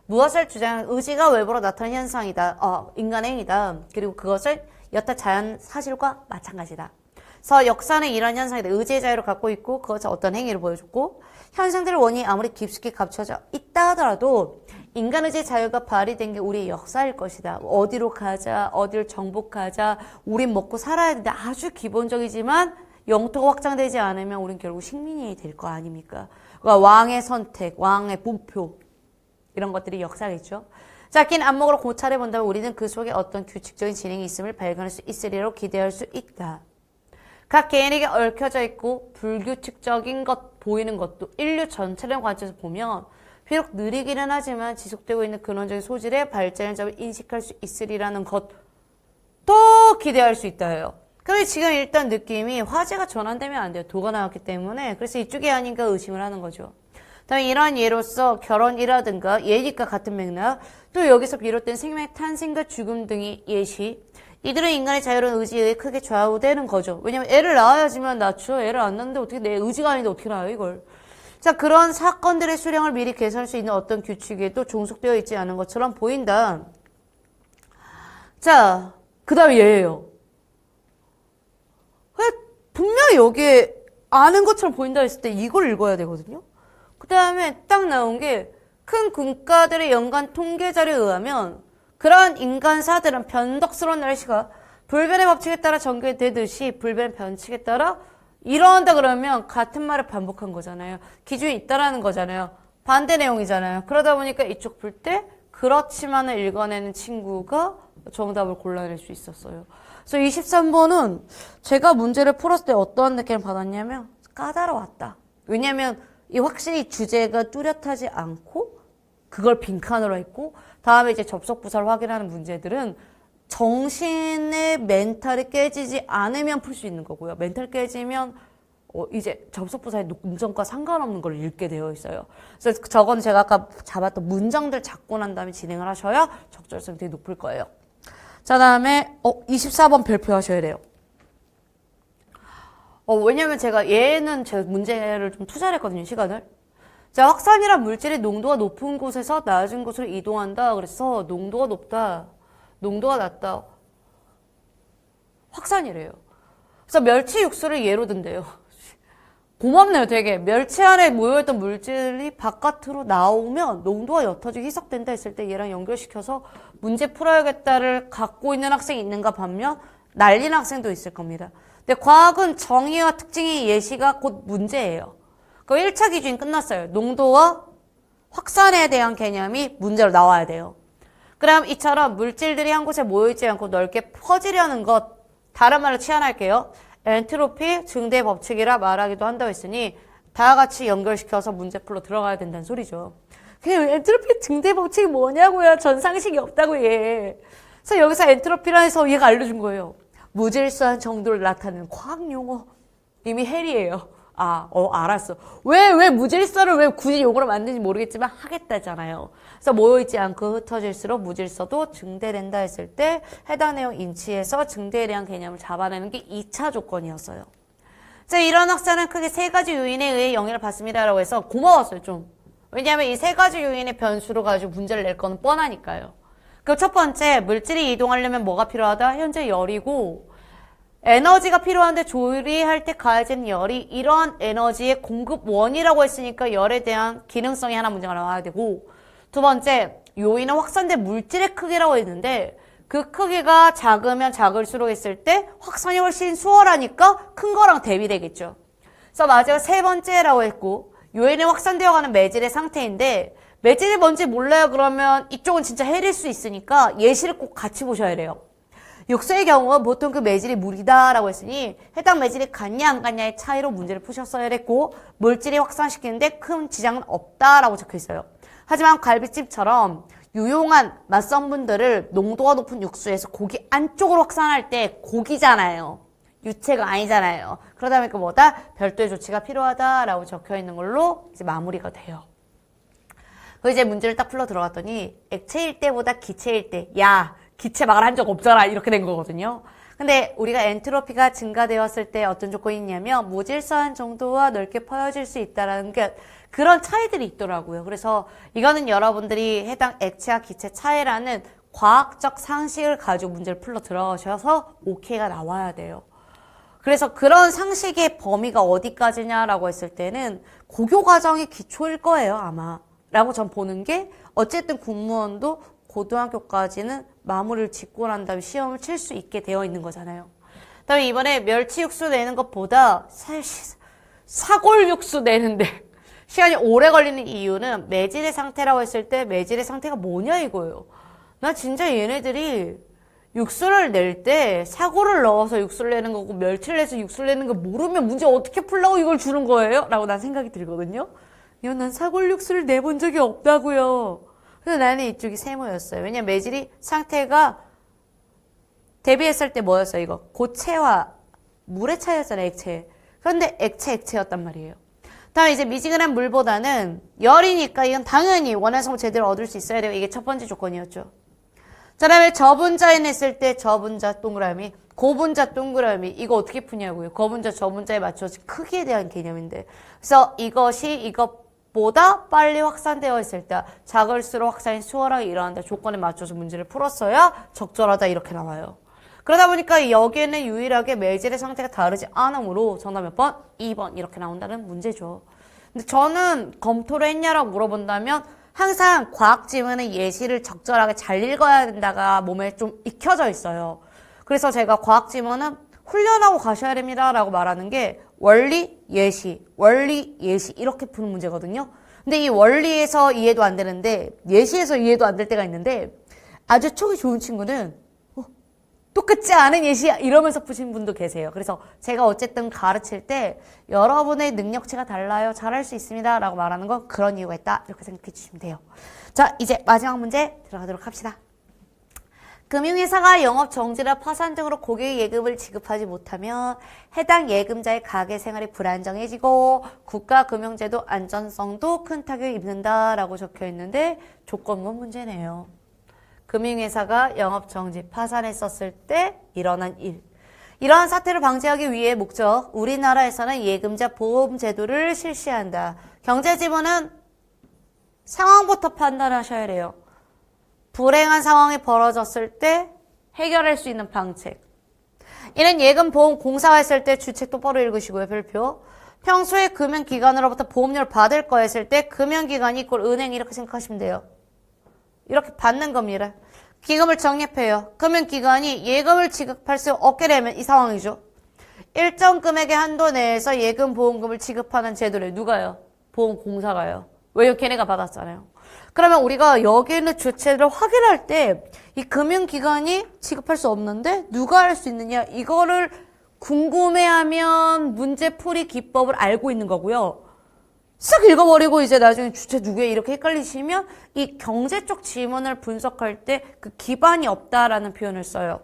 무엇을 주장하는 의지가 외부로 나타나는 현상이다. 인간의 행위다. 그리고 그것을 여타 자연 사실과 마찬가지다. 그래서 역사는 이런 현상이다. 의지의 자유를 갖고 있고 그것을 어떤 행위를 보여줬고 현상들의 원인이 아무리 깊숙이 감춰져 있다 하더라도 인간 의지의 자유가 발휘된 게 우리의 역사일 것이다. 어디로 가자, 어디를 정복하자, 우린 먹고 살아야 된다. 아주 기본적이지만 영토가 확장되지 않으면 우린 결국 식민이 될 거 아닙니까? 그러니까 왕의 선택, 왕의 목표 이런 것들이 역사겠죠. 자, 긴 안목으로 고찰해 본다면 우리는 그 속에 어떤 규칙적인 진행이 있음을 발견할 수 있으리라고 기대할 수 있다. 각 개인에게 얽혀져 있고 불규칙적인 것 보이는 것도 인류 전체를 관점에서 보면 비록 느리기는 하지만 지속되고 있는 근원적인 소질의 발전의 점을 인식할 수 있으리라는 것도 기대할 수 있다예요. 그런데 지금 일단 느낌이 화제가 전환되면 안 돼요. 도가 나왔기 때문에. 그래서 이쪽이 아닌가 의심을 하는 거죠. 다음에 이러한 예로서 결혼이라든가 예니까 같은 맥락, 또 여기서 비롯된 생명의 탄생과 죽음 등의 예시, 이들은 인간의 자유로운 의지에 크게 좌우되는 거죠. 왜냐면 애를 낳아야지만 낳죠. 애를 안 낳는데 어떻게 내 의지가 아닌데 어떻게 낳아요, 이걸. 자, 그런 사건들의 수량을 미리 계산할 수 있는 어떤 규칙에도 종속되어 있지 않은 것처럼 보인다. 자, 그 다음에 얘예요. 분명히 여기에 아는 것처럼 보인다 했을 때 이걸 읽어야 되거든요. 그 다음에 딱 나온 게 큰 국가들의 연간 통계 자료에 의하면 그러한 인간사들은 변덕스러운 날씨가 불변의 법칙에 따라 전개되듯이 불변의 변칙에 따라 이러한다 그러면 같은 말을 반복한 거잖아요. 기준이 있다라는 거잖아요. 반대 내용이잖아요. 그러다 보니까 이쪽 풀 때 그렇지만을 읽어내는 친구가 정답을 골라낼 수 있었어요. 그래서 23번은 제가 문제를 풀었을 때 어떠한 느낌을 받았냐면 까다로웠다. 왜냐면 이 확실히 주제가 뚜렷하지 않고 그걸 빈칸으로 했고 다음에 이제 접속 부사를 확인하는 문제들은 정신의 멘탈이 깨지지 않으면 풀 수 있는 거고요. 멘탈 깨지면 이제 접속 부사의 문장과 상관없는 걸 읽게 되어 있어요. 그래서 저건 제가 아까 잡았던 문장들 잡고 난 다음에 진행을 하셔야 적절성이 되게 높을 거예요. 자, 다음에 24번 발표하셔야 돼요. 왜냐면 제가 얘는 제 문제를 좀 투자를 했거든요, 시간을. 자, 확산이란 물질의 농도가 높은 곳에서 낮은 곳으로 이동한다. 그래서 농도가 높다, 농도가 낮다. 확산이래요. 그래서 멸치 육수를 예로 든대요. 고맙네요, 되게. 멸치 안에 모여있던 물질이 바깥으로 나오면 농도가 옅어지고 희석된다 했을 때 얘랑 연결시켜서 문제 풀어야겠다를 갖고 있는 학생이 있는가 반면 날리는 학생도 있을 겁니다. 근데 과학은 정의와 특징의 예시가 곧 문제예요. 그 1차 기준이 끝났어요. 농도와 확산에 대한 개념이 문제로 나와야 돼요. 그럼 이처럼 물질들이 한 곳에 모여있지 않고 넓게 퍼지려는 것, 다른 말로 치환할게요. 엔트로피 증대 법칙이라 말하기도 한다고 했으니 다 같이 연결시켜서 문제풀로 들어가야 된다는 소리죠. 그냥 엔트로피 증대 법칙이 뭐냐고요. 전 상식이 없다고 얘. 그래서 여기서 엔트로피라 해서 얘가 알려준 거예요. 무질서한 정도를 나타내는 과학 용어. 이미 헬이에요. 알았어. 왜 무질서를 왜 굳이 용어로 만드는지 모르겠지만 하겠다잖아요. 그래서 모여있지 않고 흩어질수록 무질서도 증대된다 했을 때 해당 내용 인치에서 증대에 대한 개념을 잡아내는 게 2차 조건이었어요. 자, 이런 학사는 크게 세 가지 요인에 의해 영향을 받습니다라고 해서 고마웠어요, 좀. 왜냐하면 이 세 가지 요인의 변수로 가지고 문제를 낼 거는 뻔하니까요. 그럼 첫 번째, 물질이 이동하려면 뭐가 필요하다? 현재 열이고, 에너지가 필요한데 조리할 때 가해지는 열이 이러한 에너지의 공급원이라고 했으니까 열에 대한 기능성이 하나 문제가 나와야 되고, 두 번째, 요인은 확산된 물질의 크기라고 했는데 그 크기가 작으면 작을수록 했을 때 확산이 훨씬 수월하니까 큰 거랑 대비되겠죠. 그래서 마지막 세 번째라고 했고, 요인은 확산되어가는 매질의 상태인데 매질이 뭔지 몰라요. 그러면 이쪽은 진짜 헬일 수 있으니까 예시를 꼭 같이 보셔야 돼요. 육수의 경우는 보통 그 매질이 물이다라고 했으니 해당 매질이 같냐 안 같냐의 차이로 문제를 푸셨어야 했고, 물질이 확산시키는데 큰 지장은 없다라고 적혀 있어요. 하지만 갈비찜처럼 유용한 맛성분들을 농도가 높은 육수에서 고기 안쪽으로 확산할 때 고기잖아요. 유체가 아니잖아요. 그러다 보니까 뭐다? 별도의 조치가 필요하다라고 적혀 있는 걸로 이제 마무리가 돼요. 그 이제 문제를 딱 풀러 들어갔더니 액체일 때보다 기체일 때, 야, 기체 말을 한 적 없잖아. 이렇게 된 거거든요. 근데 우리가 엔트로피가 증가되었을 때 어떤 조건이 있냐면 무질서한 정도와 넓게 퍼져질 수 있다라는 게 그런 차이들이 있더라고요. 그래서 이거는 여러분들이 해당 액체와 기체 차이라는 과학적 상식을 가지고 문제를 풀러 들어가셔서 오케이가 나와야 돼요. 그래서 그런 상식의 범위가 어디까지냐라고 했을 때는 고교 과정의 기초일 거예요, 아마. 라고 전 보는 게 어쨌든 공무원도 고등학교까지는 마무리를 짓고 난 다음에 시험을 칠 수 있게 되어 있는 거잖아요. 그다음에 이번에 멸치 육수 내는 것보다 사실 사골 육수 내는데 시간이 오래 걸리는 이유는 매질의 상태라고 했을 때 매질의 상태가 뭐냐 이거예요. 나 진짜 얘네들이 육수를 낼 때 사골을 넣어서 육수를 내는 거고 멸치를 내서 육수를 내는 거 모르면 문제 어떻게 풀라고 이걸 주는 거예요? 라고 난 생각이 들거든요. 이건 난 사골 육수를 내본 적이 없다고요. 그래서 나는 이쪽이 세모였어요. 왜냐면 매질이 상태가 대비했을 때 뭐였어요? 이거 고체와 물의 차이였잖아요. 액체. 그런데 액체였단 말이에요. 다음에 이제 미지근한 물보다는 열이니까 이건 당연히 원하는 성분 제대로 얻을 수 있어야 돼요. 이게 첫 번째 조건이었죠. 그 다음에 저분자에 냈을 때 저분자 동그라미, 고분자 동그라미 이거 어떻게 푸냐고요. 거분자 저분자에 맞춰서 크기에 대한 개념인데 그래서 이것이 이것보다 빨리 확산되어 있을 때 작을수록 확산이 수월하게 일어난다 조건에 맞춰서 문제를 풀었어야 적절하다 이렇게 나와요. 그러다 보니까 여기에는 유일하게 매질의 상태가 다르지 않으므로 정답 몇 번? 2번 이렇게 나온다는 문제죠. 근데 저는 검토를 했냐라고 물어본다면 항상 과학 지문의 예시를 적절하게 잘 읽어야 된다가 몸에 좀 익혀져 있어요. 그래서 제가 과학 지문은 훈련하고 가셔야 됩니다 라고 말하는 게 원리, 예시 이렇게 푸는 문제거든요. 근데 이 원리에서 이해도 안 되는데 예시에서 이해도 안 될 때가 있는데 아주 촉이 좋은 친구는 똑같지 않은 예시야 이러면서 푸신 분도 계세요. 그래서 제가 어쨌든 가르칠 때 여러분의 능력치가 달라요. 잘할 수 있습니다 라고 말하는 건 그런 이유가 있다 이렇게 생각해 주시면 돼요. 자, 이제 마지막 문제 들어가도록 합시다. 금융회사가 영업정지나 파산 등으로 고객 예금을 지급하지 못하면 해당 예금자의 가계생활이 불안정해지고 국가금융제도 안전성도 큰 타격을 입는다라고 적혀있는데 조건문 문제네요. 금융회사가 영업정지, 파산했었을 때 일어난 일. 이러한 사태를 방지하기 위해 목적, 우리나라에서는 예금자 보험제도를 실시한다. 경제지문은 상황부터 판단하셔야 돼요. 불행한 상황이 벌어졌을 때 해결할 수 있는 방책. 이는 예금보험공사가 했을 때 주책 똑바로 읽으시고요. 별표. 평소에 금융기관으로부터 보험료를 받을 거 했을 때 금융기관이 이꼴 은행 이렇게 생각하시면 돼요. 이렇게 받는 겁니다. 기금을 적립해요. 금융기관이 예금을 지급할 수 없게 되면 이 상황이죠. 일정 금액의 한도 내에서 예금 보험금을 지급하는 제도를 누가요? 보험공사가요. 왜요? 걔네가 받았잖아요. 그러면 우리가 여기 있는 주체를 확인할 때 이 금융기관이 지급할 수 없는데 누가 할 수 있느냐? 이거를 궁금해하면 문제풀이 기법을 알고 있는 거고요. 싹 읽어버리고 이제 나중에 주체 누구야 이렇게 헷갈리시면 이 경제 쪽 지문을 분석할 때 그 기반이 없다라는 표현을 써요.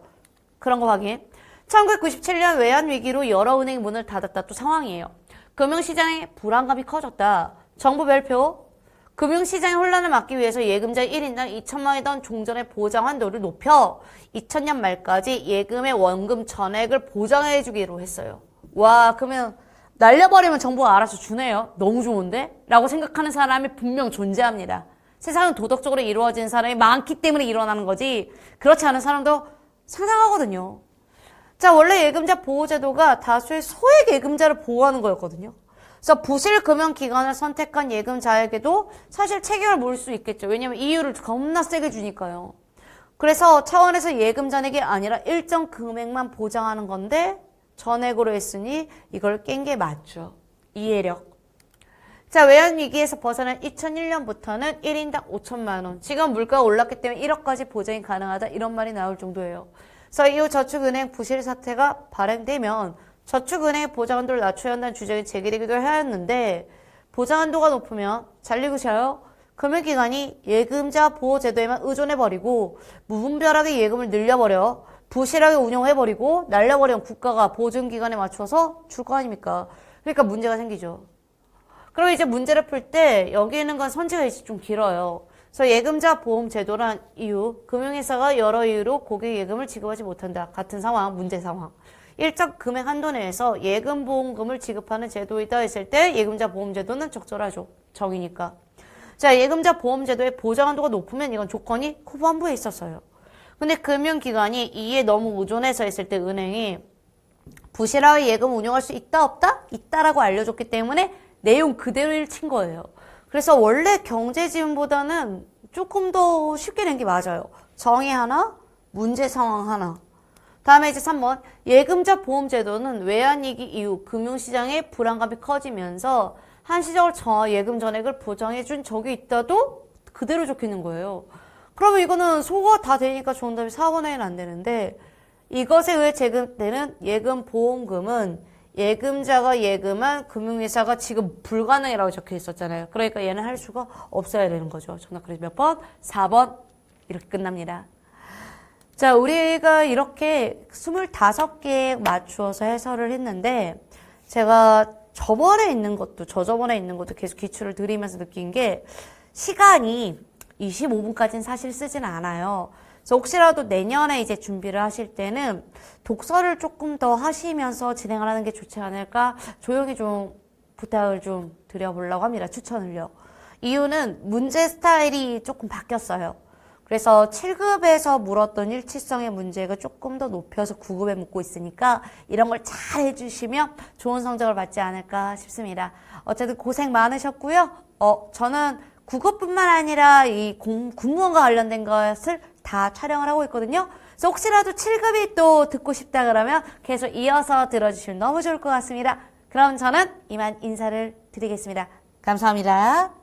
그런 거 확인. 1997년 외환위기로 여러 은행이 문을 닫았다 또 상황이에요. 금융시장의 불안감이 커졌다. 정부 발표. 금융시장의 혼란을 막기 위해서 예금자 1인당 2천만 원이던 종전의 보장 한도를 높여 2000년 말까지 예금의 원금 전액을 보장해 주기로 했어요. 와, 그러면 날려버리면 정부가 알아서 주네요. 너무 좋은데? 라고 생각하는 사람이 분명 존재합니다. 세상은 도덕적으로 이루어진 사람이 많기 때문에 일어나는 거지 그렇지 않은 사람도 상상하거든요. 자, 원래 예금자 보호제도가 다수의 소액 예금자를 보호하는 거였거든요. 그래서 부실 금융기관을 선택한 예금자에게도 사실 책임을 물을 수 있겠죠. 왜냐면 이율을 겁나 세게 주니까요. 그래서 차원에서 예금자에게 아니라 일정 금액만 보장하는 건데 전액으로 했으니 이걸 깬 게 맞죠. 이해력. 자, 외환위기에서 벗어난 2001년부터는 1인당 5천만 원. 지금 물가가 올랐기 때문에 1억까지 보장이 가능하다. 이런 말이 나올 정도예요. 그래서 이후 저축은행 부실 사태가 발행되면 저축은행의 보장한도를 낮춰야 한다는 주장이 제기되기도 하였는데 보장한도가 높으면 잘 읽으셔요. 금융기관이 예금자 보호제도에만 의존해버리고 무분별하게 예금을 늘려버려 부실하게 운용해버리고 날려버리면 국가가 보증기관에 맞춰서 줄 거 아닙니까? 그러니까 문제가 생기죠. 그럼 이제 문제를 풀 때 여기 있는 건 선지가 좀 길어요. 그래서 예금자 보험제도란 이유, 금융회사가 여러 이유로 고객 예금을 지급하지 못한다. 같은 상황, 문제 상황. 일정 금액 한도 내에서 예금 보험금을 지급하는 제도이다 했을 때 예금자 보험제도는 적절하죠. 정이니까. 자, 예금자 보험제도의 보장 한도가 높으면 이건 조건이 후반부에 있었어요. 근데 금융기관이 이에 너무 의존해서 했을 때 은행이 부실하게 예금 운용할 수 있다 없다? 있다라고 알려줬기 때문에 내용 그대로 친 거예요. 그래서 원래 경제지문보다는 조금 더 쉽게 낸 게 맞아요. 정의 하나, 문제 상황 하나. 다음에 이제 3번. 예금자 보험제도는 외환위기 이후 금융시장의 불안감이 커지면서 한시적으로 예금 전액을 보장해준 적이 있다도 그대로 적히는 거예요. 그러면 이거는 소거가 다 되니까 정답이 4번에 1은 안 되는데 이것에 의해 제공되는 예금 보험금은 예금자가 예금한 금융회사가 지금 불가능이라고 적혀 있었잖아요. 그러니까 얘는 할 수가 없어야 되는 거죠. 정답 그래서 몇 번? 4번. 이렇게 끝납니다. 자, 우리가 이렇게 25개 맞추어서 해설을 했는데 제가 저번에 있는 것도 저저번에 있는 것도 계속 기출을 드리면서 느낀 게 시간이 25분까지는 사실 쓰진 않아요. 그래서 혹시라도 내년에 이제 준비를 하실 때는 독서를 조금 더 하시면서 진행을 하는 게 좋지 않을까 조용히 좀 부탁을 좀 드려보려고 합니다. 추천을요. 이유는 문제 스타일이 조금 바뀌었어요. 그래서 7급에서 물었던 일치성의 문제가 조금 더 높여서 9급에 묻고 있으니까 이런 걸 잘 해주시면 좋은 성적을 받지 않을까 싶습니다. 어쨌든 고생 많으셨고요. 저는 9급뿐만 아니라 이 군무원과 관련된 것을 다 촬영을 하고 있거든요. 그래서 혹시라도 7급이 또 듣고 싶다 그러면 계속 이어서 들어주시면 너무 좋을 것 같습니다. 그럼 저는 이만 인사를 드리겠습니다. 감사합니다.